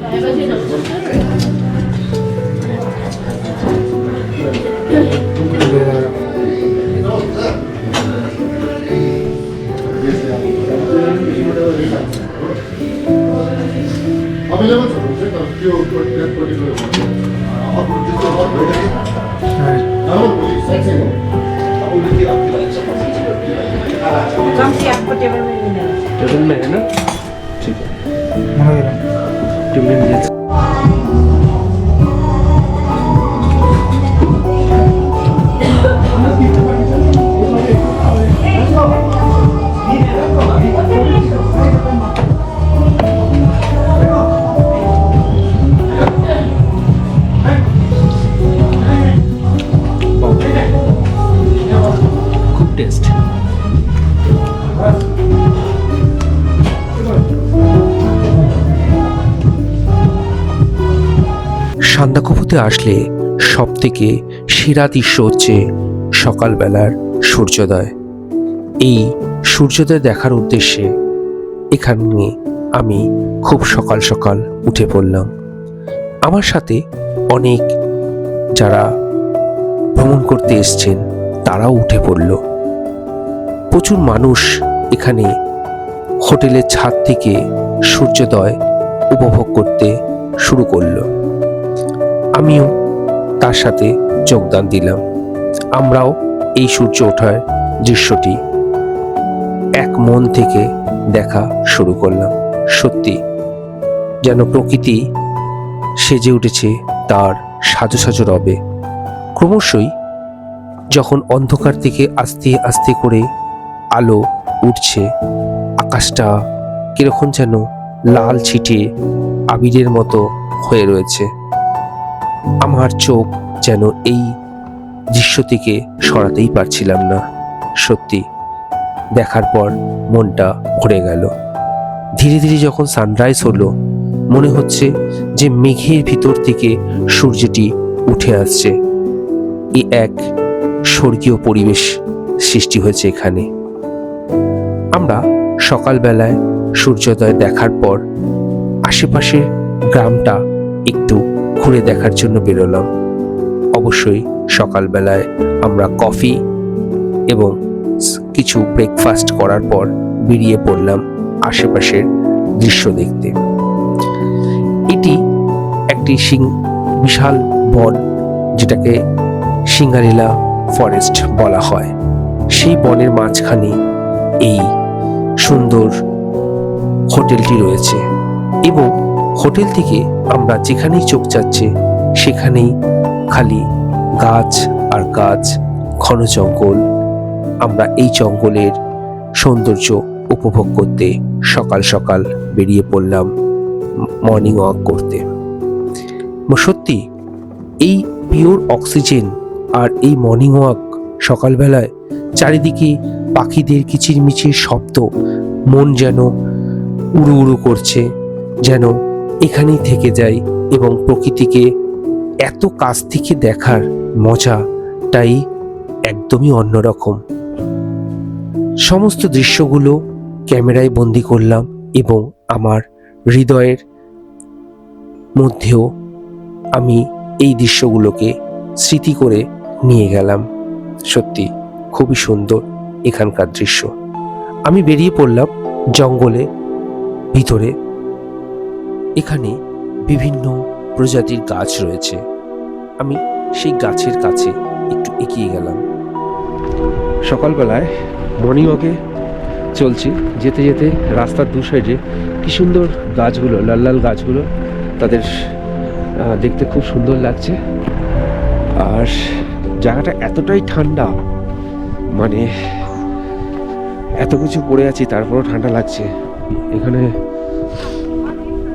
कम से आपको टेबल में नहीं लेना। टेबल में है ना, ठीक है। टेबल में दिया। খুব টেস্ট। সান্দাকফুতে আসলে সব থেকে সেরা দৃশ্য হচ্ছে সকালবেলার সূর্যোদয়। এই সূর্যোদয় দেখার উদ্দেশ্যে এখানে আমি খুব সকাল সকাল উঠে পড়লাম। আমার সাথে অনেক যারা ভ্রমণ করতে এসছেন তারাও উঠে পড়ল। প্রচুর মানুষ এখানে হোটেলের ছাদ থেকে সূর্যোদয় উপভোগ করতে শুরু করলো। আমিও তার সাথে যোগদান দিলাম। আমরাও এই সূর্য ওঠার দৃশ্যটি এক মন থেকে দেখা শুরু করলাম। সত্যি যেন প্রকৃতি সেজে উঠেছে তার সাজো সাজো রবে। ক্রমশই যখন অন্ধকার থেকে আস্তে আস্তে করে আলো উঠছে, আকাশটা কিরকম যেন লাল ছিটিয়ে আবিরের মতো হয়ে রয়েছে। আমার চোখ যেন এই দৃশ্য থেকে সরাতেই পারছিলাম না। সত্যি দেখার পর মনটা ভরে গেল। ধীরে ধীরে যখন সানরাইজ হলো, মনে হচ্ছে যে মেঘের ভিতর থেকে সূর্যটি উঠে আসছে। এই এক স্বর্গীয় পরিবেশ সৃষ্টি হয়েছে এখানে। আমরা সকালবেলায় সূর্যোদয় দেখার পর আশেপাশের গ্রামটা একটু ঘুরে দেখার জন্য বেরোলাম। অবশ্যই সকালবেলায় আমরা কফি এবং কিছু ব্রেকফাস্ট করার পর বেরিয়ে পড়লাম আশেপাশের দৃশ্য দেখতে। এটি একটি বিশাল বন, যেটাকে সিঙ্গারিলা ফরেস্ট বলা হয়। সেই বনের মাঝখানে এই সুন্দর হোটেলটি রয়েছে এবং হোটেল থেকে আমরা যেখানেই চোখ যাচ্ছে সেখানেই খালি গাছ আর গাছ, ঘন জঙ্গল। আমরা এই জঙ্গলের সৌন্দর্য উপভোগ করতে সকাল সকাল বেরিয়ে পড়লাম মর্নিং ওয়াক করতে। সত্যি এই পিওর অক্সিজেন আর এই মর্নিং ওয়াক সকালবেলায়, চারিদিকে পাখিদের কিচিরমিচির শব্দ, মন যেন উড়ু উড়ু করছে, যেন এখানেই থেকে যায়। এবং প্রকৃতিকে এত কাছ থেকে দেখার মজাটাই একদমই অন্যরকম। সমস্ত দৃশ্যগুলো ক্যামেরায় বন্দি করলাম এবং আমার হৃদয়ের মধ্যেও আমি এই দৃশ্যগুলোকে স্মৃতি করে নিয়ে গেলাম। সত্যি খুবই সুন্দর এখানকার দৃশ্য। আমি বেরিয়ে পড়লাম জঙ্গলে ভিতরে। এখানে বিভিন্ন প্রজাতির গাছ রয়েছে। আমি সেই গাছের কাছে একটু এগিয়ে গেলাম। সকালবেলায় মর্নিং ওয়াকে চলছি, যেতে যেতে রাস্তার দু সাইডে কি সুন্দর গাছগুলো, লাল লাল গাছগুলো, তাদের দেখতে খুব সুন্দর লাগছে। আর জায়গাটা এতটাই ঠান্ডা, মানে এত কিছু পড়ে আছি তারপরেও ঠান্ডা লাগছে। এখানে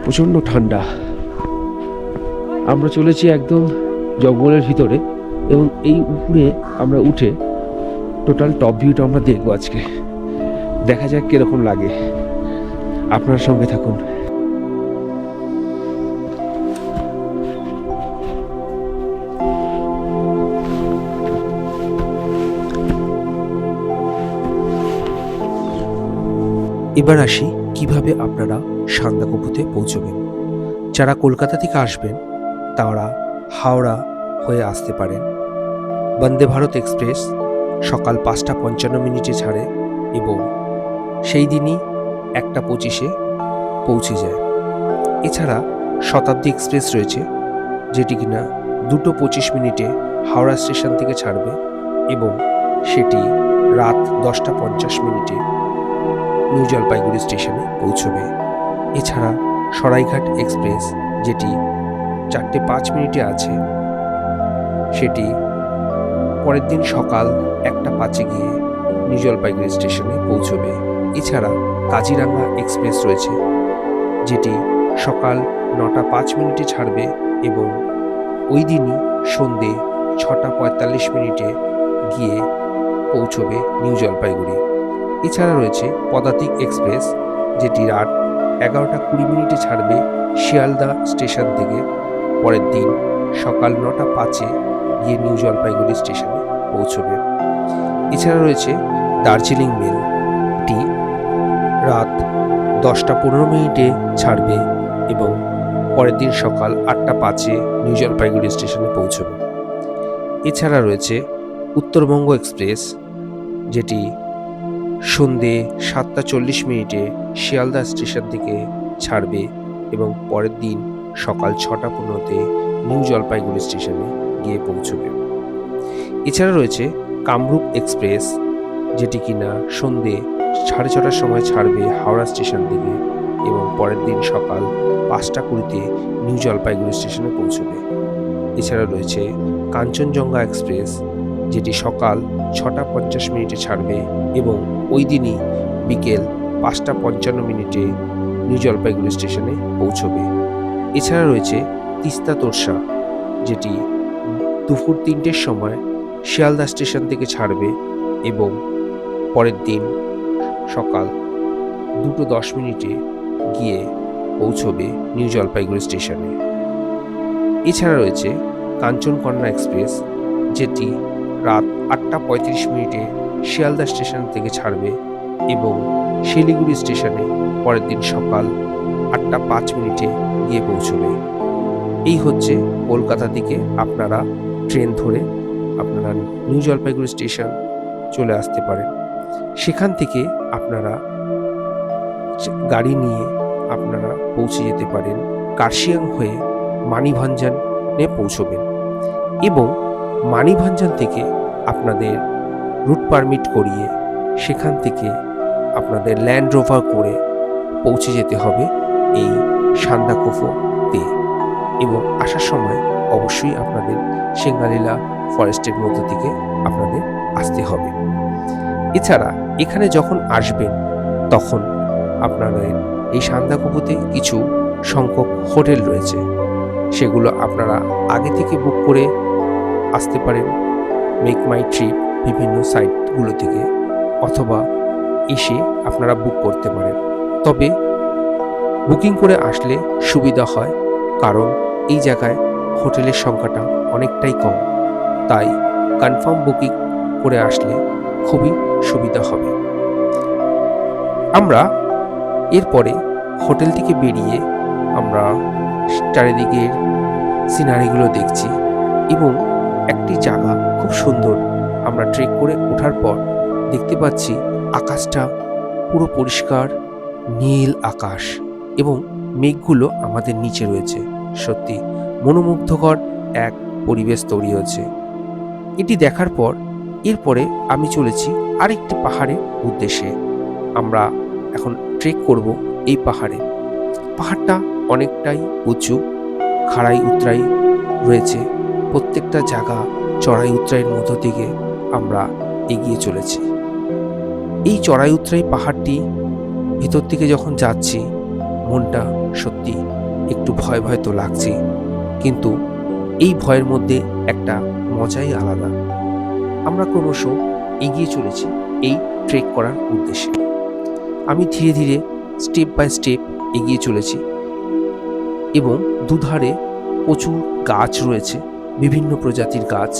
প্রচণ্ড ঠান্ডা। আমরা চলেছি একদম জঙ্গলের ভিতরে এবং এই উপরে আমরা উঠে টোটাল টপ ভিউটা আমরা দেখবো আজকে। দেখা যাক কিরকম লাগে। আপনার সঙ্গে থাকুন। এবার আসি কিভাবে আপনারা সান্দাকফুতে পৌঁছবেন। যারা কলকাতা থেকে আসবেন তারা হাওড়া হয়ে আসতে পারেন। বন্দে ভারত এক্সপ্রেস সকাল 5:55 ছাড়ে এবং সেই দিনই 1:25 পৌঁছে যায়। এছাড়া শতাব্দী এক্সপ্রেস রয়েছে, যেটি কিনা 2:25 হাওড়া স্টেশন থেকে ছাড়বে এবং সেটি রাত 10:50 নিউ জলপাইগুড়ি স্টেশনে পৌঁছবে। এছাড়া সরাইঘাট এক্সপ্রেস, যেটি 4:05 আছে, সেটি পরের দিন সকাল 1:05 গিয়ে নিউ জলপাইগুড়ি স্টেশনে পৌঁছবে। এছাড়া কাজিরাঙ্গা এক্সপ্রেস রয়েছে, যেটি সকাল 9:05 ছাড়বে এবং ওই দিনই সন্ধে 6:45 গিয়ে পৌঁছবে নিউ জলপাইগুড়ি। এছাড়া রয়েছে পদাতিক এক্সপ্রেস, যেটি রাত 11:20 ছাড়বে শিয়ালদা স্টেশন থেকে পরের দিন সকাল 9:05 গিয়ে নিউ জলপাইগুড়ি স্টেশনে পৌঁছবে। এছাড়া রয়েছে দার্জিলিং মেল, টি রাত 10:15 ছাড়বে এবং পরের দিন সকাল 8:05 নিউ জলপাইগুড়ি স্টেশনে পৌঁছবে। এছাড়া রয়েছে উত্তরবঙ্গ এক্সপ্রেস, যেটি সন্ধে 7:40 শিয়ালদা স্টেশন থেকে ছাড়বে এবং পরের দিন সকাল 6:15 নিউ জলপাইগুড়ি স্টেশনে গিয়ে পৌঁছবে। এছাড়া রয়েছে কামরূপ এক্সপ্রেস, যেটি কিনা সন্ধে 6:30 সময় ছাড়বে হাওড়া স্টেশন থেকে এবং পরের দিন সকাল 5:20 নিউ জলপাইগুড়ি স্টেশনে পৌঁছবে। এছাড়া রয়েছে কাঞ্চনজঙ্ঘা এক্সপ্রেস, যেটি সকাল 6:50 ছাড়বে এবং ওই দিনই বিকেল 5:55 নিউ জলপাইগুড়ি স্টেশনে পৌঁছবে। এছাড়া রয়েছে তিস্তা তোরসা, যেটি দুপুর 3টের সময় শিয়ালদা স্টেশন থেকে ছাড়বে এবং পরের দিন সকাল 2:10 গিয়ে পৌঁছবে নিউ জলপাইগুড়ি স্টেশনে। এছাড়া রয়েছে কাঞ্চনকন্যা এক্সপ্রেস, যেটি রাত 8:35 শিয়ালদা স্টেশন থেকে ছাড়বে এবং শিলিগুড়ি স্টেশনে পরের দিন সকাল 8:05 গিয়ে পৌঁছবে। এই হচ্ছে কলকাতা থেকে আপনারা ট্রেন ধরে আপনারা নিউ জলপাইগুড়ি স্টেশন চলে আসতে পারেন। সেখান থেকে আপনারা গাড়ি নিয়ে আপনারা পৌঁছে যেতে পারেন কার্শিয়াং হয়ে মানিভঞ্জনে পৌঁছবেন এবং মানিভঞ্জন থেকে আপনাদের রুট পারমিট করিয়ে সেখান থেকে আপনাদের ল্যান্ড রোভার করে পৌঁছে যেতে হবে এই সান্দাকফুতে এবং আসার সময় অবশ্যই আপনাদের সিঙ্গালীলা ফরেস্টের মধ্য থেকে আপনাদের আসতে হবে। এছাড়া এখানে যখন আসবেন তখন আপনাদের এই সান্দাকফুতে কিছু সংখ্যক হোটেল রয়েছে, সেগুলো আপনারা আগে থেকে বুক করে আসতে পারেন মেক মাই ট্রিপ বিভিন্ন সাইটগুলো থেকে, অথবা এসে আপনারা বুক করতে পারেন। তবে বুকিং করে আসলে সুবিধা হয়, কারণ এই জায়গায় হোটেলের সংখ্যাটা অনেকটাই কম, তাই কনফার্ম বুকিং করে আসলে খুবই সুবিধা হবে। আমরা এরপরে হোটেল থেকে বেরিয়ে আমরা চারিদিকের সিনারিগুলো দেখছি এবং একটি জায়গা খুব সুন্দর। আমরা ট্রেক করে ওঠার পর দেখতে পাচ্ছি আকাশটা পুরো পরিষ্কার নীল আকাশ এবং মেঘগুলো আমাদের নিচে রয়েছে। সত্যি মনোমুগ্ধকর এক পরিবেশ তৈরি হয়েছে। এটি দেখার পর এরপরে আমি চলেছি আরেকটি পাহাড়ের উদ্দেশ্যে। আমরা এখন ট্রেক করব এই পাহাড়ে। পাহাড়টা অনেকটাই উঁচু, খাড়াই উতরাই রয়েছে। প্রত্যেকটা জায়গা চড়াই উতরাইয়ের মধ্য থেকে আমরা এগিয়ে চলেছি। এই চড়াই উতরাই পাহাড়টি ভিতর থেকে যখন যাচ্ছি মনটা সত্যি একটু ভয় ভয় তো লাগছে, কিন্তু এই ভয়ের মধ্যে একটা মজাই আলাদা। আমরা ক্রমশ এগিয়ে চলেছি এই ট্রেক করার উদ্দেশ্যে। আমি ধীরে ধীরে স্টেপ বাই স্টেপ এগিয়ে চলেছি এবং দুধারে প্রচুর গাছ রয়েছে, বিভিন্ন প্রজাতির গাছ,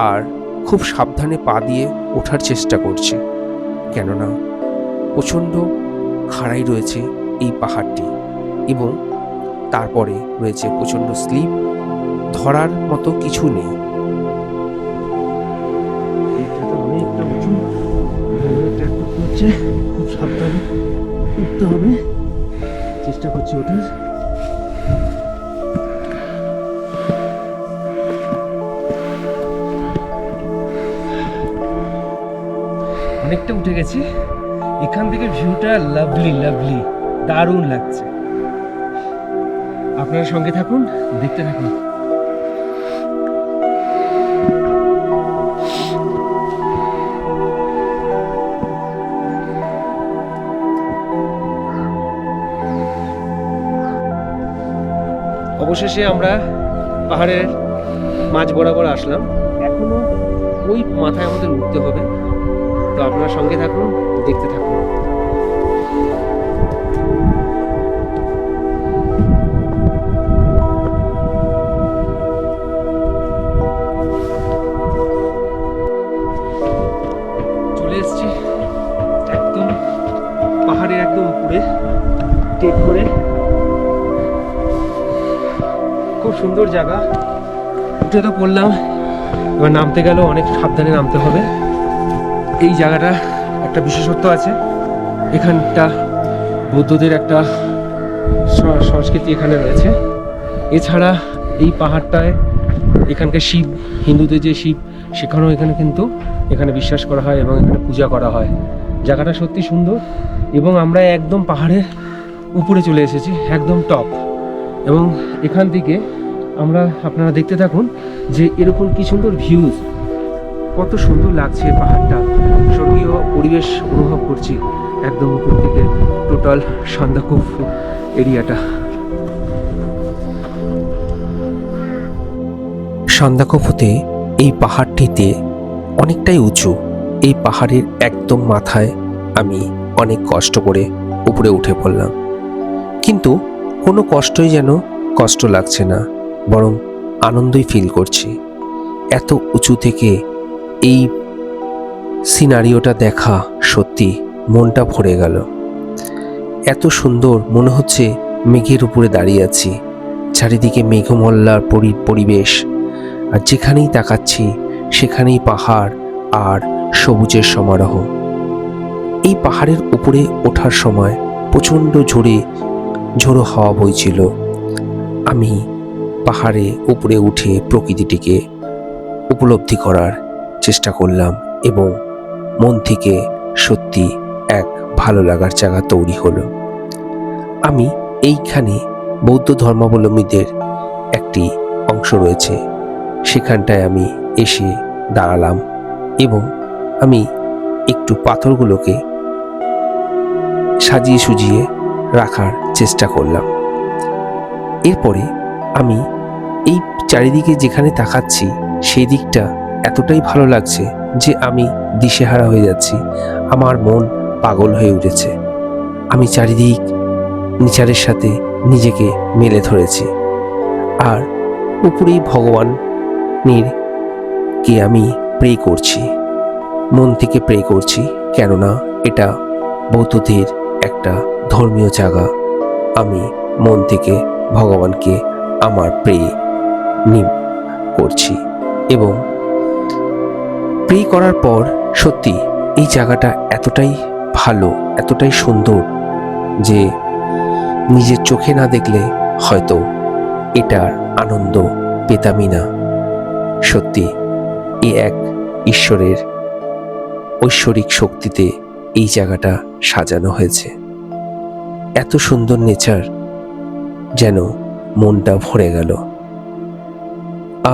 আর খুব সাবধানে পা দিয়ে ওঠার চেষ্টা করছি, কেননা প্রচণ্ড খাড়াই রয়েছে এই পাহাড়টি এবং তারপরে রয়েছে প্রচণ্ড স্লিপ, ধরার মতো কিছু নেই। অনেকটা উঁচু, খুব সাবধানে উঠতে হবে, চেষ্টা করছি ওঠার। অনেকটা উঠে গেছি। এখান থেকে ভিউটা লাভলি লাভলি, দারুণ লাগছে। আপনারা সঙ্গে থাকুন, দেখতে থাকুন। অবশেষে আমরা পাহাড়ের মাঝ বরাবর আসলাম। এখনো ওই মাথায় আমাদের উঠতে হবে, তো আপনারা সঙ্গে থাকুন, দেখতে থাকুন। ট্রেক করে। খুব সুন্দর জায়গা, উঠে তো পড়লাম, এবার নামতে গেলেও অনেক সাবধানে নামতে হবে। এই জায়গাটা একটা বিশেষত্ব আছে, এখানটা বৌদ্ধদের একটা সংস্কৃতি এখানে রয়েছে। এছাড়া এই পাহাড়টায় এখানকার শিব, হিন্দুদের যে শিব সেখানেও এখানে কিন্তু এখানে বিশ্বাস করা হয় এবং এখানে পূজা করা হয়। জায়গাটা সত্যি সুন্দর এবং আমরা একদম পাহাড়ের উপরে চলে এসেছি, একদম টপ। এবং এখান থেকে আমরা, আপনারা দেখতে থাকুন যে এরকম কি সুন্দর ভিউজ, কত সুন্দর লাগছে পাহাড়টা, স্বর্গীয় পরিবেশ অনুভব করছি একদম উপর থেকে টোটাল সান্দাকফু এরিয়াটা। সান্দাকফুতে এই পাহাড়টিতে অনেকটাই উঁচু। এই পাহাড়ের একদম মাথায় আমি অনেক কষ্ট করে উপরে উঠে পড়লাম, কিন্তু কোনো কষ্টই যেন কষ্ট লাগছে না, বরং আনন্দই ফিল করছি। এত উঁচু থেকে এই সিনারিওটা দেখা সত্যি মনটা ভরে গেল। এত সুন্দর, মনে হচ্ছে মেঘের উপরে দাঁড়িয়ে আছি, চারিদিকে মেঘমল্লার পরিবেশ, আর যেখানেই তাকাচ্ছি সেখানেই পাহাড় আর সবুজের সমারোহ। এই পাহাড়ের উপরে ওঠার সময় প্রচণ্ড ঝোড়ো হাওয়া বইছিল। আমি পাহাড়ে উপরে উঠে প্রকৃতিটিকে উপলব্ধি করার চেষ্টা করলাম এবং মন থেকে সত্যি এক ভালো লাগার জায়গা তৈরি হলো। আমি এইখানে বৌদ্ধ ধর্মাবলম্বীদের একটি অংশ রয়েছে, সেখানটায় আমি এসে দাঁড়ালাম এবং আমি একটু পাথরগুলোকে সাজিয়ে সুজিয়ে রাখার চেষ্টা করলাম। এরপরে আমি এই চারিদিকে যেখানে তাকাচ্ছি সেই দিকটা এতটাই ভালো লাগছে যে আমি দিশেহারা হয়ে যাচ্ছি, আমার মন পাগল হয়ে উঠেছে। আমি চারিদিক নেচারের সাথে নিজেকে মেলে ধরেছি, আর উপরেই ভগবানের কে আমি প্রে করছি, মন থেকে প্রে করছি, কেননা এটা বৌদ্ধদের একটা ধর্মীয় জায়গা। আমি মন থেকে ভগবানকে আমার প্রে করছি এবং প্রে করার পর সত্যি এই জায়গাটা এতটাই ভালো, এতটাই সুন্দর যে নিজের চোখে না দেখলে হয়তো এটার আনন্দ পেতামই না। সত্যি এ এক ঈশ্বরের ঐশ্বরিক শক্তিতে এই জায়গাটা সাজানো হয়েছে। এত সুন্দর নেচার, যেন মনটা ভরে গেল।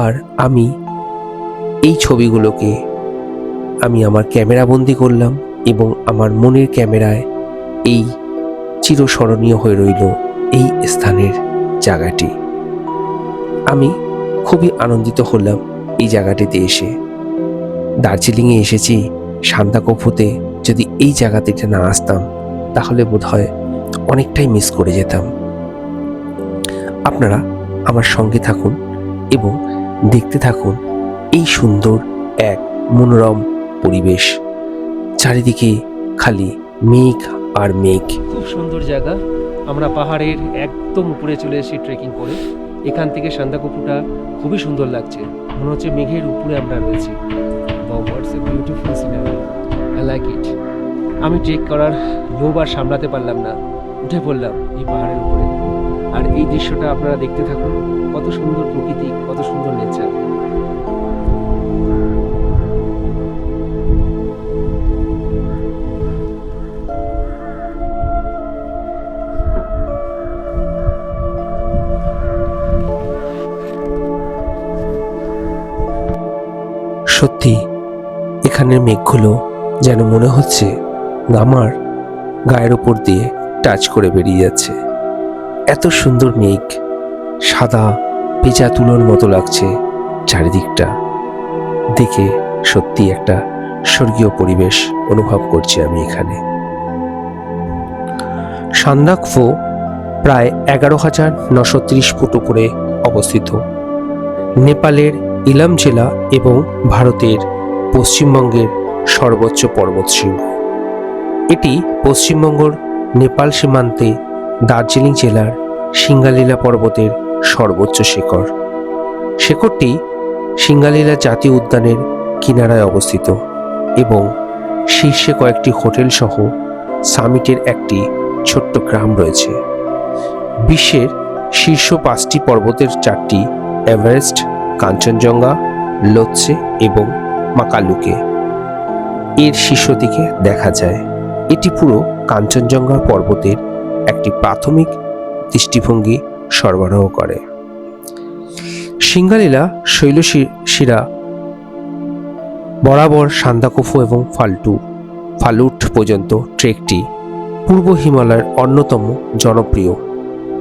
আর আমি এই ছবিগুলোকে আমি আমার ক্যামেরা বন্দি করলাম এবং আমার মনের ক্যামেরায় এই চিরস্মরণীয় হয়ে রইল এই স্থানের জায়গাটি। আমি খুবই আনন্দিত হলাম এই জায়গাটিতে এসে। দার্জিলিংয়ে এসেছি, সান্দাকফুতে যদি এই জায়গাটিতে না আসতাম তাহলে বোধহয় অনেকটাই মিস করে যেতাম। আপনারা আমার সঙ্গে থাকুন এবং দেখতে থাকুন এই সুন্দর এক মনোরম পরিবেশ, চারিদিকে খালি মেঘ আর মেঘ। খুব সুন্দর জায়গা। আমরা পাহাড়ের একদম উপরে চলে এসেছি ট্রেকিং করে। এখান থেকে সান্দাকফুটা খুবই সুন্দর লাগছে, মনে হচ্ছে মেঘের উপরে আমরা রয়েছি। What's a beautiful scenery, I like it. আমি ট্রেক করার লোভ আর সামলাতে পারলাম না, উঠে পড়লাম এই পাহাড়ের উপরে। আর এই দৃশ্যটা আপনারা দেখতে থাকুন, কত সুন্দর প্রকৃতি, কত সুন্দর নেচার। সত্যি এখানের মেঘগুলো যেন মনে হচ্ছে আমার গায়ের ওপর দিয়ে টাচ করে বেরিয়ে যাচ্ছে। এত সুন্দর মেঘ, সাদা পেঁচা তুলোর মতো লাগছে চারিদিকটা দেখে। সত্যি একটা স্বর্গীয় পরিবেশ অনুভব করছি আমি এখানে। সান্দাকফু প্রায় 11,930 ফুট উপরে অবস্থিত, নেপালের ইলাম জেলা এবং ভারতের পশ্চিমবঙ্গের সর্বোচ্চ পর্বতশৃঙ্গ। এটি পশ্চিমবঙ্গের নেপাল সীমান্তে দার্জিলিং জেলার সিঙ্গালীলা পর্বতের সর্বোচ্চ শিখর। শিখরটি সিঙ্গালীলা জাতীয় উদ্যানের কিনারায় অবস্থিত এবং শীর্ষে কয়েকটি হোটেল সহ সামিটের একটি ছোট্ট গ্রাম রয়েছে। বিশ্বের শীর্ষ 5টি পর্বতের 4টি এভারেস্ট, কাঞ্চনজঙ্ঘা, লোৎসে এবং মাকালুকে এর শীর্ষ দিকে দেখা যায়। এটি পুরো কাঞ্চনজঙ্ঘা পর্বতের একটি প্রাথমিক দৃষ্টিভঙ্গি সরবরাহ করে। সিঙ্গালীলা শৈলশিরা বরাবর সান্দাকফু এবং ফালুট পর্যন্ত ট্রেকটি পূর্ব হিমালয়ের অন্যতম জনপ্রিয়।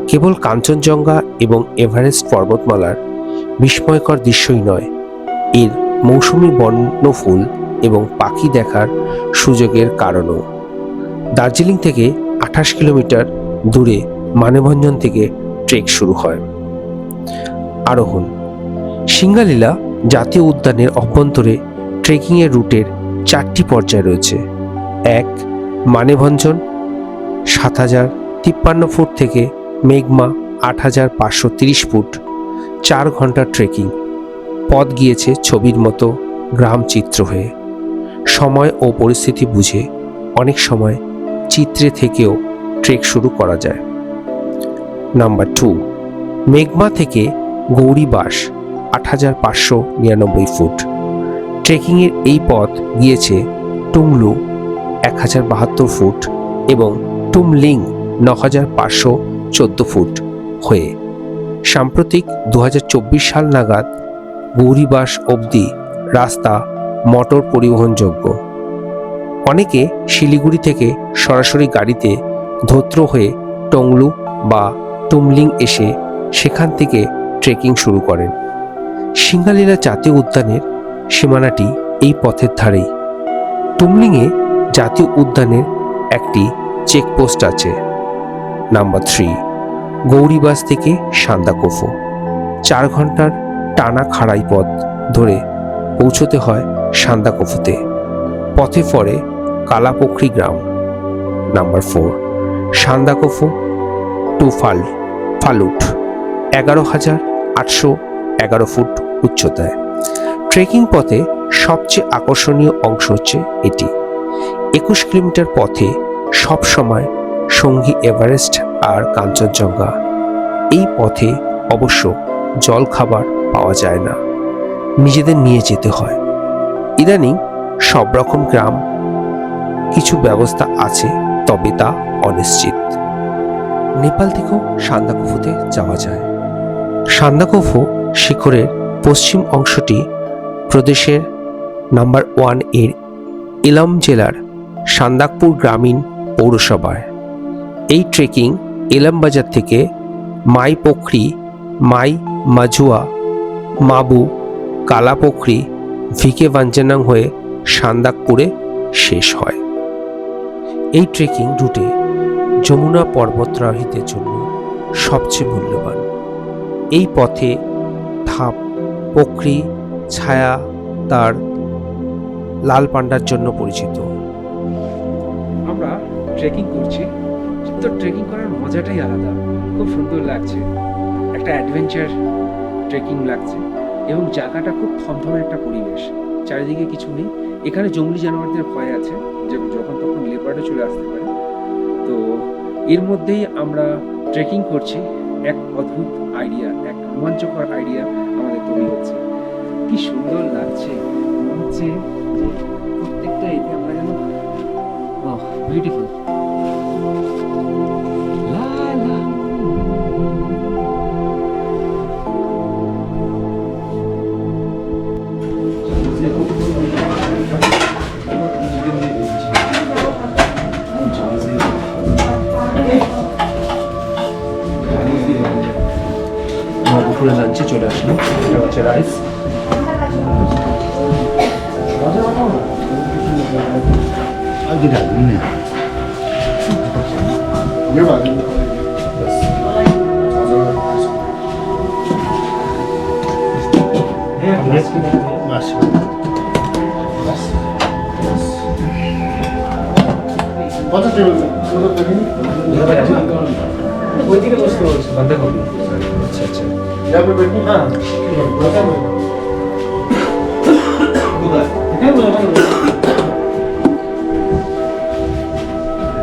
কেবল কাঞ্চনজঙ্ঘা এবং এভারেস্ট পর্বতমালার বিস্ময়কর দৃশ্যই নয়, এর মৌসুমী বন্যফুল এবং পাখি দেখার সুযোগের কারণও। দার্জিলিং থেকে 28 কিলোমিটার দূরে মানেভঞ্জন থেকে ট্রেক শুরু হয়। আরোহণ। সিঙ্গালীলা জাতীয় উদ্যানের অভ্যন্তরে ট্রেকিংয়ের রুটের 4টি পর্যায় রয়েছে। 1. মানেভঞ্জন 7053 ফুট থেকে মেঘমা 8530 ফুট, 4 ঘন্টার ট্রেকিং। পথ গিয়েছে ছবির মতো গ্রাম চিত্র হয়ে। সময় ও পরিস্থিতি বুঝে অনেক সময় চিত্রে থেকেও ট্রেক শুরু করা যায়। নাম্বার 2, মেঘমা থেকে গৌরীবাস 8599 ফুট। ট্রেকিংয়ের এই পথ গিয়েছে টুংলু 1072 ফুট এবং টুমলিং 9514 ফুট হয়ে। সাম্প্রতিক 2024 সাল নাগাদ গৌরীবাস অবধি রাস্তা মোটর পরিবহনযোগ্য। অনেকে শিলিগুড়ি থেকে সরাসরি গাড়িতে ধোত্র হয়ে টংলু বা টুমলিং এসে সেখান থেকে ট্রেকিং শুরু করেন। সিঙ্গালীলা জাতীয় উদ্যানের সীমানাটি এই পথের ধারেই। টুমলিংয়ে জাতীয় উদ্যানের একটি চেকপোস্ট আছে। নাম্বার 3, গৌরীবাস থেকে সান্দাকফু 4 ঘন্টার টানা খাড়াই পথ ধরে পৌঁছতে হয় সান্দাকফুতে। পথে পড়ে কালাপোখরি গ্রাম। Number 4, Sandakphu to Phalut 11,811 foot উচ্চতায়। ট্রেকিং পথে সবচেয়ে আকর্ষণীয় অংশ হচ্ছে এটি। 21 কিলোমিটার পথে সব সময় সঙ্গী এভারেস্ট আর কাঞ্চনজঙ্ঘা। এই পথে অবশ্য জল খাবার পাওয়া যায় না, নিজেদের নিয়ে যেতে হয়। ইদানিং সব রকম গ্রাম কিছু ব্যবস্থা আছে, তবে তা অনিশ্চিত। নেপাল থেকেও সান্দাকফুতে যাওয়া যায়। সান্দাকফু শিখরের পশ্চিম অংশটি প্রদেশের নাম্বার 1 এর ইলাম জেলার সান্দাকপুর গ্রামীণ পৌরসভায়। এই ট্রেকিং ইলামবাজার থেকে মাইপোখরি, মাই মাজুয়া, মাবু, কালাপোখরি, ভিকে ভাঞ্জানাং হয়ে সান্দাকপুরে শেষ হয়। এই ট্রেকিং রুটে যমুনা পর্বতারোহীদের জন্য সবচেয়ে মূল্যবান। এই পথে ধাপ, পোখরি, ছায়া তার লাল পান্ডার জন্য পরিচিত। আমরা ট্রেকিং করছি, তো ট্রেকিং করার মজাটাই আলাদা। খুব সুন্দর লাগছে, একটা অ্যাডভেঞ্চার ট্রেকিং লাগছে এবং জায়গাটা খুব থমথমে একটা পরিবেশ। চারিদিকে কিছু নেই। এখানে জঙ্গলি জানোয়ারদের ভয় আছে, যে যখন তখন লেপার্ডও চলে আসতে পারে। তো এর মধ্যেই আমরা ট্রেকিং করছি। এক অদ্ভুত আইডিয়া, এক রোমাঞ্চকর আইডিয়া আমাদের তৈরি হচ্ছে। কি সুন্দর লাগছে, মনে হচ্ছে যে প্রত্যেকটা এতে আমরা যেন বিউটিফুল। দুপুরে লাঞ্চে চলে আসলাম। এটা হচ্ছে রাইস, What's the ওইদিকে বসতে বলছে বাঁধাকপি। আচ্ছা আচ্ছা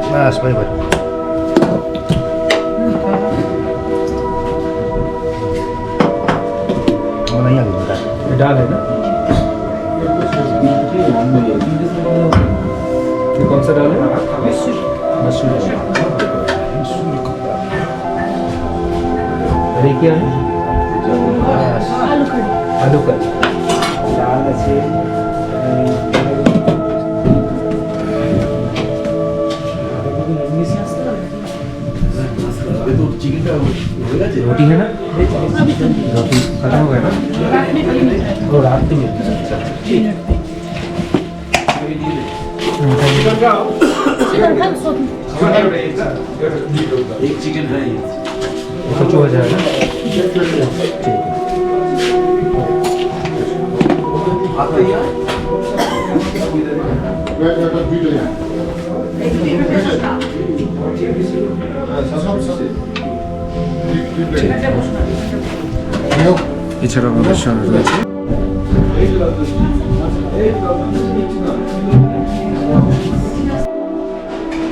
হ্যাঁ बस भाई भाई नहीं आगे बता डाल है ना ये कौन सा डाल है मसूर अरे क्या है आलू का डाल আছে रोटी है ना रोटी खत्म हो गया ना वो रात में एक चिकन फ्राई कुछ हो जाएगा ठीक है এছাড়াও আমাদের সঙ্গে রয়েছে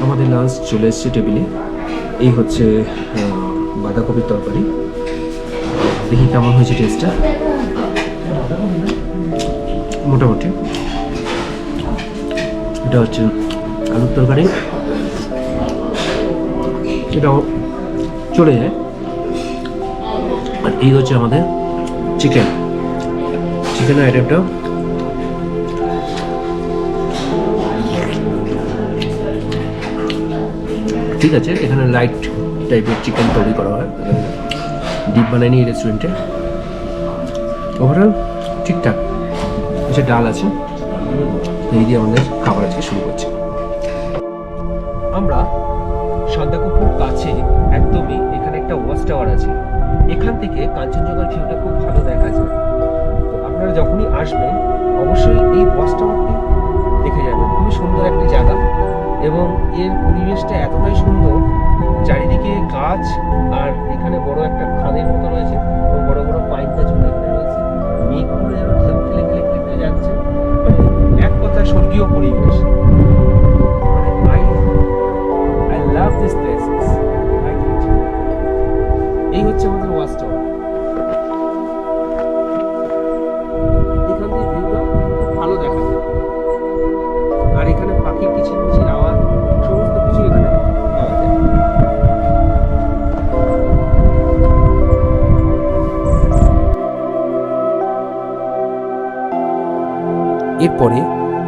আমাদের লাঞ্চ চলে এসেছে টেবিলে। এই হচ্ছে বাঁধাকপির তরকারি, দেখি কেমন হয়েছে টেস্টটা। মোটামুটি এটা হচ্ছে আলুর তরকারি, এটাও চলে যায়। আর এই হচ্ছে আমাদের চিকেন আইটেমটা ঠিক আছে। এখানে লাইট টাইপের চিকেন তৈরি করা হয়, ডিপ বানায়নি এই রেস্টুরেন্টে। ওভারঅল ঠিকঠাক আচ্ছা, ডাল আছে। এই দিয়ে আমাদের খাবার আজকে শুরু করছি। আমরা সান্দাকফুর কাছে একদমই এখানে একটা ওয়াচ টাওয়ার আছে, এখান থেকে কাঞ্চনজঙ্ঘার ভিউটা খুব ভালো দেখা যায়। তো আপনারা যখনই আসবেন অবশ্যই এই ওয়াচ টাওয়ারটি দেখে যাবেন। খুবই সুন্দর একটি জায়গা এবং এর পরিবেশটা এতটাই সুন্দর, চারিদিকে গাছ আর এখানে বড় একটা খাদের মতো রয়েছে এবং বড় বড় পাইন গাছগুলো এখানে রয়েছে। মেঘগুলো যেন ঢেউ খেলে খেলে খেলে খেলে যাচ্ছে, মানে এক কথায় স্বর্গীয় পরিবেশ। মানে I love this places. এই হচ্ছে আমাদের ওয়াচ টাওয়ার। এখান থেকে ভিউটা খুব ভালো দেখা যায়। আর এখানে পাখির কিচিরমিচির আওয়াজ সমস্ত কিছু এখানে পাওয়া যায়। এরপরে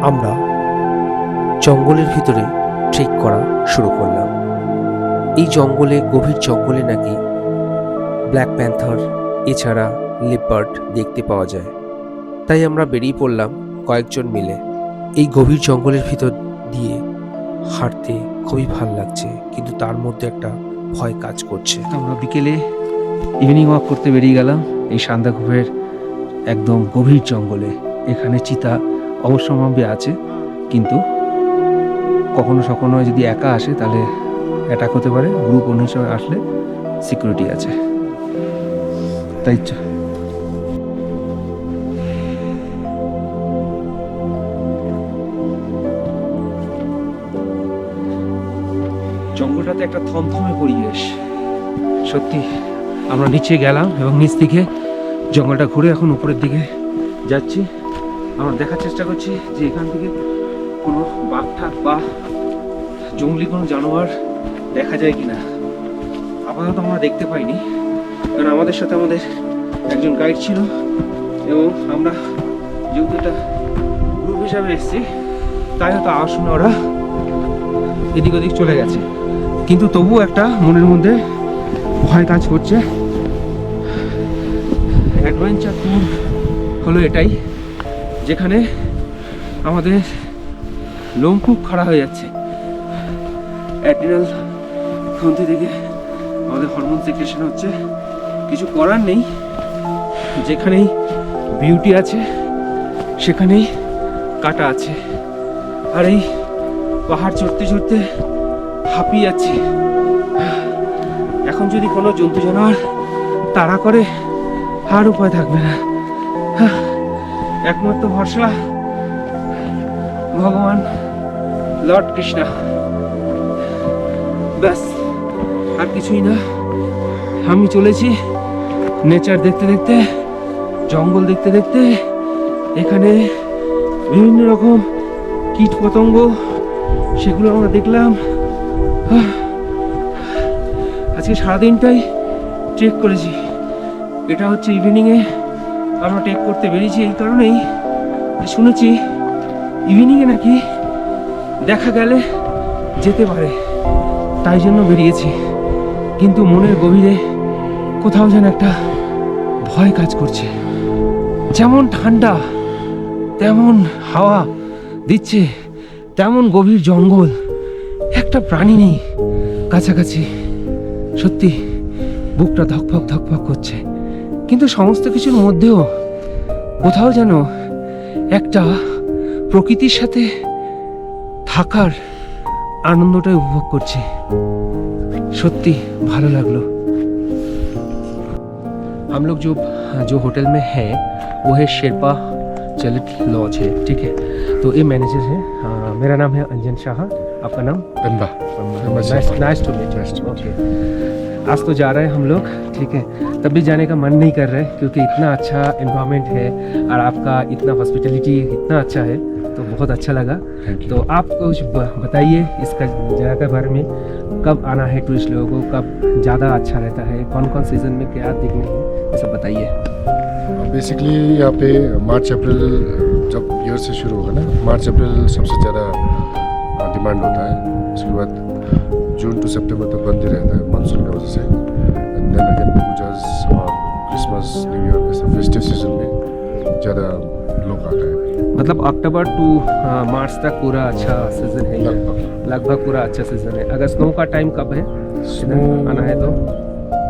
আমরা জঙ্গলের ভিতরে ট্রেক করা শুরু করলাম। এই জঙ্গলে, গভীর জঙ্গলে নাকি ব্ল্যাক প্যান্থার এছাড়া লেপার্ড দেখতে পাওয়া যায়। তাই আমরা বেরিয়ে পড়লাম কয়েকজন মিলে। এই গভীর জঙ্গলের ভিতর দিয়ে হাঁটতে খুবই ভালো লাগছে, কিন্তু তার মধ্যে একটা ভয় কাজ করছে। আমরা বিকেলে ইভিনিং ওয়াক করতে বেরিয়ে গেলাম এই সান্দাকফুর একদম গভীর জঙ্গলে। এখানে চিতা অবশ্যম্ভাবী আছে, কিন্তু কখনো সখনো যদি একা আসে তাহলে অ্যাটাক হতে পারে। গ্রুপ অনুসারে আসলে সিকিউরিটি আছে। তাই জঙ্গলটাতে একটা থমথমে পরিবেশ সত্যি। আমরা নিচে গেলাম এবং নিচ থেকে জঙ্গলটা ঘুরে এখন উপরের দিকে যাচ্ছি। আমরা দেখার চেষ্টা করছি যে এখান থেকে কোনো বাঘ ঠাক বা জঙ্গলি কোনো জানোয়ার দেখা যায় কিনা। আপাতত আমরা দেখতে পাইনি, কারণ আমাদের সাথে আমাদের একজন গাইড ছিল এবং আমরা যেহেতু এটা গ্রুপ হিসাবে এসেছি তাই হয়তো আওয়াজ শুনে ওরা এদিক ওদিক চলে গেছে। কিন্তু তবুও একটা মনের মধ্যে ভয় কাজ করছে। অ্যাডভেঞ্চার ট্যুর হলো এটাই, যেখানে আমাদের লোম খুব খাড়া হয়ে যাচ্ছে। অ্যাড্রিনাল গ্রন্থি থেকে আমাদের হরমোন সিক্রেশন হচ্ছে। কিছু করার নেই, যেখানেই বিউটি আছে সেখানেই কাটা আছে। আর এই পাহাড় চড়তে চড়তে হাঁপিয়ে যাচ্ছি। এখন এখন যদি কোনো জন্তু জানোয়ার তাড়া করে আর উপায় থাকবে না। একমাত্র ভরসা ভগবান লর্ড কৃষ্ণা, ব্যাস আর কিছুই না। আমি চলেছি নেচার দেখতে দেখতে, জঙ্গল দেখতে দেখতে। এখানে বিভিন্ন রকম কীট পতঙ্গ, সেগুলো আমরা দেখলাম। আজকে সারাদিনটাই ট্রেক করেছি। এটা হচ্ছে ইভিনিংয়ে আমরা ট্রেক করতে বেরিয়েছি এই কারণেই শুনেছি ইভিনিংয়ে নাকি দেখা গেলে যেতে পারে, তাই জন্য বেরিয়েছি। কিন্তু মনের গভীরে কোথাও যেন একটা ভয় কাজ করছে। যেমন ঠান্ডা, তেমন হাওয়া দিচ্ছে, তেমন গভীর জঙ্গল, একটা প্রাণী নেই কাছাকাছি। সত্যি বুকটা ধকফক ধকফক করছে। কিন্তু সমস্ত কিছুর মধ্যেও কোথাও যেন একটা প্রকৃতির সাথে থাকার আনন্দটাই উপভোগ করছি। সত্যি ভালো লাগলো। हम लोग जो होटल में हैं वो है शेरपा चलित लॉज है, ठीक है। तो ये मैनेजर है। मेरा नाम है अंजन शाह, आपका नाम? Pemba. Nice to meet you. Okay, आज तो जा रहे हैं हम लोग, ठीक है। तब भी जाने का मन नहीं कर रहा है क्योंकि इतना अच्छा एनवायरनमेंट है और आपका इतना हॉस्पिटलिटी इतना अच्छा है, तो बहुत अच्छा लगा। तो आप कुछ बताइए इसका जगह के बारे में, कब आना है टूरिस्ट लोगों को, कब ज़्यादा अच्छा रहता है, कौन कौन सीज़न में क्या दिखने है, ये सब बताइए। बेसिकली यहाँ पे मार्च अप्रैल जब ईयर से शुरू होगा ना, मार्च अप्रैल सबसे ज़्यादा डिमांड होता है। उसके बाद जून टू सितंबर तक बंद ही रहता है मानसून की वजह से। एंड देन अगेन पूजाज और क्रिसमस न्यू ईयर जैसे फेस्टिव सीजन में ज़्यादा लोग आते हैं। मतलब अक्टूबर टू मार्च तक पूरा अच्छा सीज़न है ये? लगभग पूरा अच्छा सीज़न है। अगर स्नो का टाइम कब है स्नो आना है तो?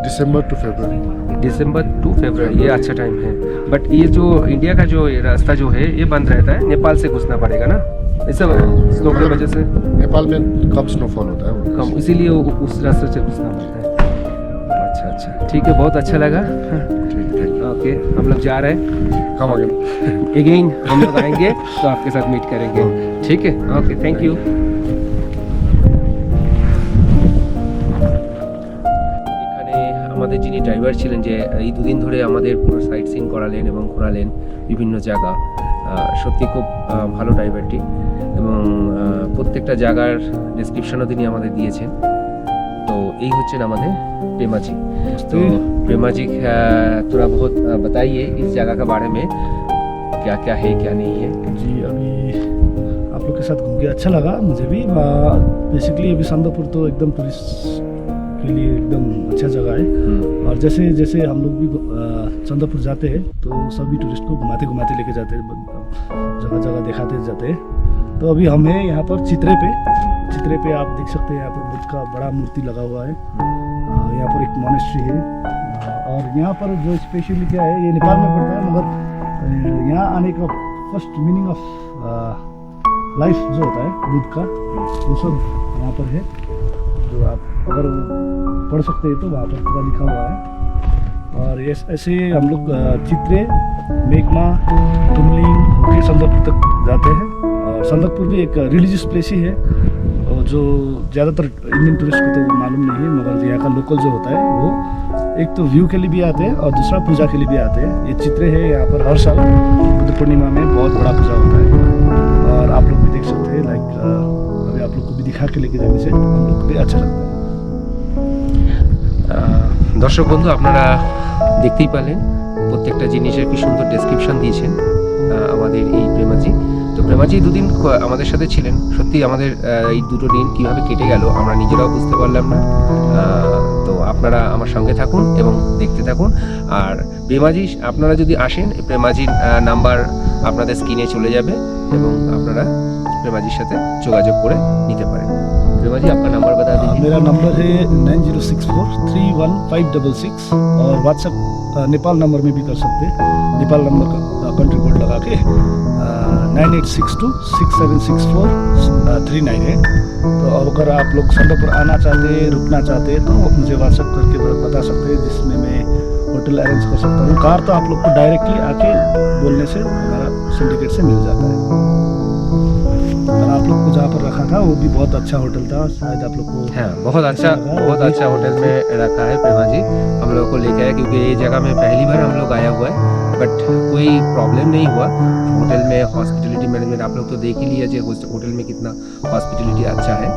दिसंबर टू फरवरी। दिसंबर टू फरवरी, ये अच्छा टाइम है। बट ये जो इंडिया का जो ये रास्ता जो है ये बंद रहता है, नेपाल से घुसना पड़ेगा ना, ऐसा स्नो की वजह से? नेपाल में कम स्नोफॉल होता है कम, इसीलिए उस रास्ते से घुसना पड़ता है। अच्छा अच्छा, ठीक है, बहुत अच्छा लगा। ठीक है। ओके, हम लोग जा रहे हैं, कम अगेन अगेन हम लोग आएंगे तो आपके साथ मीट करेंगे, ठीक है। Okay, thank you. এখানে আমাদের যিনি ড্রাইভার ছিলেন, যে এই দুদিন ধরে আমাদের পুরো সাইট সিন করালেন এবং ঘোরালেন বিভিন্ন জায়গা, সত্যি খুব ভালো ড্রাইভারটি, এবং প্রত্যেকটা জায়গার ডেসক্রিপশনও তিনি আমাদের দিয়েছেন। तो यही হচ্ছেন আমাদের प्रेमा जी। तो प्रेमा जी थोड़ा बहुत बताइए इस जगह के बारे में, क्या क्या है क्या नहीं है। जी, अभी आप लोग के साथ घूम के अच्छा लगा मुझे भी। बेसिकली अभी संदापुर तो एकदम टूरिस्ट के लिए एकदम अच्छा जगह है। और जैसे जैसे हम लोग भी संदापुर जाते हैं तो सभी टूरिस्ट को घुमाते घुमाते लेके जाते हैं, जगह जगह दिखाते जाते हैं। तो अभी हमें यहाँ पर चित्रे पे आप देख सकते हैं, यहाँ पर बुद्ध का बड़ा मूर्ति लगा हुआ है। यहाँ पर एक मॉनेस्ट्री है। और यहाँ पर जो स्पेशली क्या है, ये नेपाल में पड़ता है, मगर यहाँ आने का फर्स्ट मीनिंग ऑफ लाइफ जो होता है बुद्ध का, वो सब यहाँ पर है। जो आप अगर पढ़ सकते हैं तो वहाँ पर पूरा लिखा हुआ है। और ये ऐसे हम लोग चित्रे, मेघमा, तुमलिंग होके संदकपुर तक जाते हैं। और संदकपुर भी एक रिलीजियस प्लेस ही है, और जो ज़्यादातर इंडियन टूरिस्ट को तो मालूम नहीं है, मगर यहाँ का लोकल जो होता है वो एक तो व्यू के लिए भी आते हैं और दूसरा पूजा के लिए भी आते हैं। ये चित्रे है, यहाँ पर हर साल बुद्ध पूर्णिमा में बहुत बड़ा पूजा होता है। और आप लोग भी देख सकते हैं, लाइक अभी आप लोग को भी दिखा के लेके जाने से हम लोग को भी अच्छा लगता है। দর্শক বন্ধু, আপনারা দেখতেই পেলেন প্রত্যেকটা জিনিসের কি সুন্দর ডেসক্রিপশন দিয়েছেন আমাদের এই প্রেমাজি। তো প্রেমাজি দুদিন আমাদের সাথে ছিলেন। সত্যি আমাদের এই দুটো দিন কিভাবে কেটে গেল আমরা নিজেরাও বুঝতে পারলাম না। তো আপনারা আমার সঙ্গে থাকুন এবং দেখতে থাকুন। আর প্রেমাজি আপনারা যদি আসেন, প্রেমাজির নাম্বার আপনাদের স্ক্রিনে চলে যাবে এবং আপনারা प्रेमा जी साथे जोगाजोग करे निते पारेन। प्रेमा जी आपका नंबर बता दीजिए। मेरा नंबर है 9064315566 और व्हाट्सएप नेपाल नंबर में भी कर सकते हैं। नेपाल नंबर का कंट्री कोड लगा के 9862676439 तो अगर आप लोग संदकपुर आना चाहते हैं, रुकना चाहते हैं तो मुझे व्हाट्सएप करके बता सकते हैं, जिसमें मैं होटल अरेंज कर सकता हूँ। कार तो आप लोग को डायरेक्टली आके बोलने से हमारा सिंडिकेट से मिल जाता है। और आप लोग को जहाँ पर रखा था वो भी बहुत अच्छा होटल था, शायद आप लोग को हाँ, बहुत अच्छा होटल में रखा है प्रेमा जी, हम लोग को लेके आया, क्योंकि ये जगह में पहली बार हम लोग आया हुआ है, बट कोई प्रॉब्लम नहीं हुआ। होटल में हॉस्पिटलिटी मैनेजमेंट आप लोग तो देख ही लिया जो होटल में कितना हॉस्पिटलिटी अच्छा है,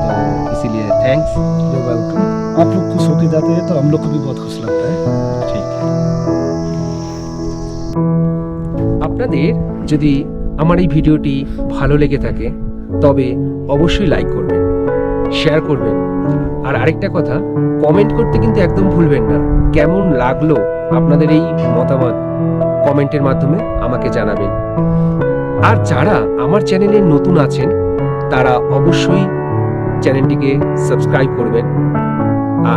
तो इसीलिए थैंक्स, यू वेलकम। आप लोग खुश होके जाते हैं तो हम लोग को भी बहुत खुश लगता है। ঠিক আপনাদের যদি আমার এই ভিডিওটি ভালো লেগে থাকে তবে অবশ্যই লাইক করবেন, শেয়ার করবেন, আর আরেকটা কথা, কমেন্ট করতে কিন্তু একদম ভুলবেন না। কেমন লাগলো আপনাদের এই মতামত কমেন্টের মাধ্যমে আমাকে জানাবেন। আর যারা আমার চ্যানেলে নতুন আছেন তারা অবশ্যই চ্যানেলটিকে সাবস্ক্রাইব করবেন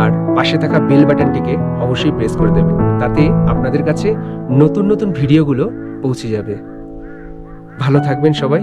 আর পাশে থাকা বেল বাটনটিকে অবশ্যই প্রেস করে দেবেন, তাতে আপনাদের কাছে নতুন নতুন ভিডিওগুলো পৌঁছে যাবে। ভালো থাকবেন সবাই।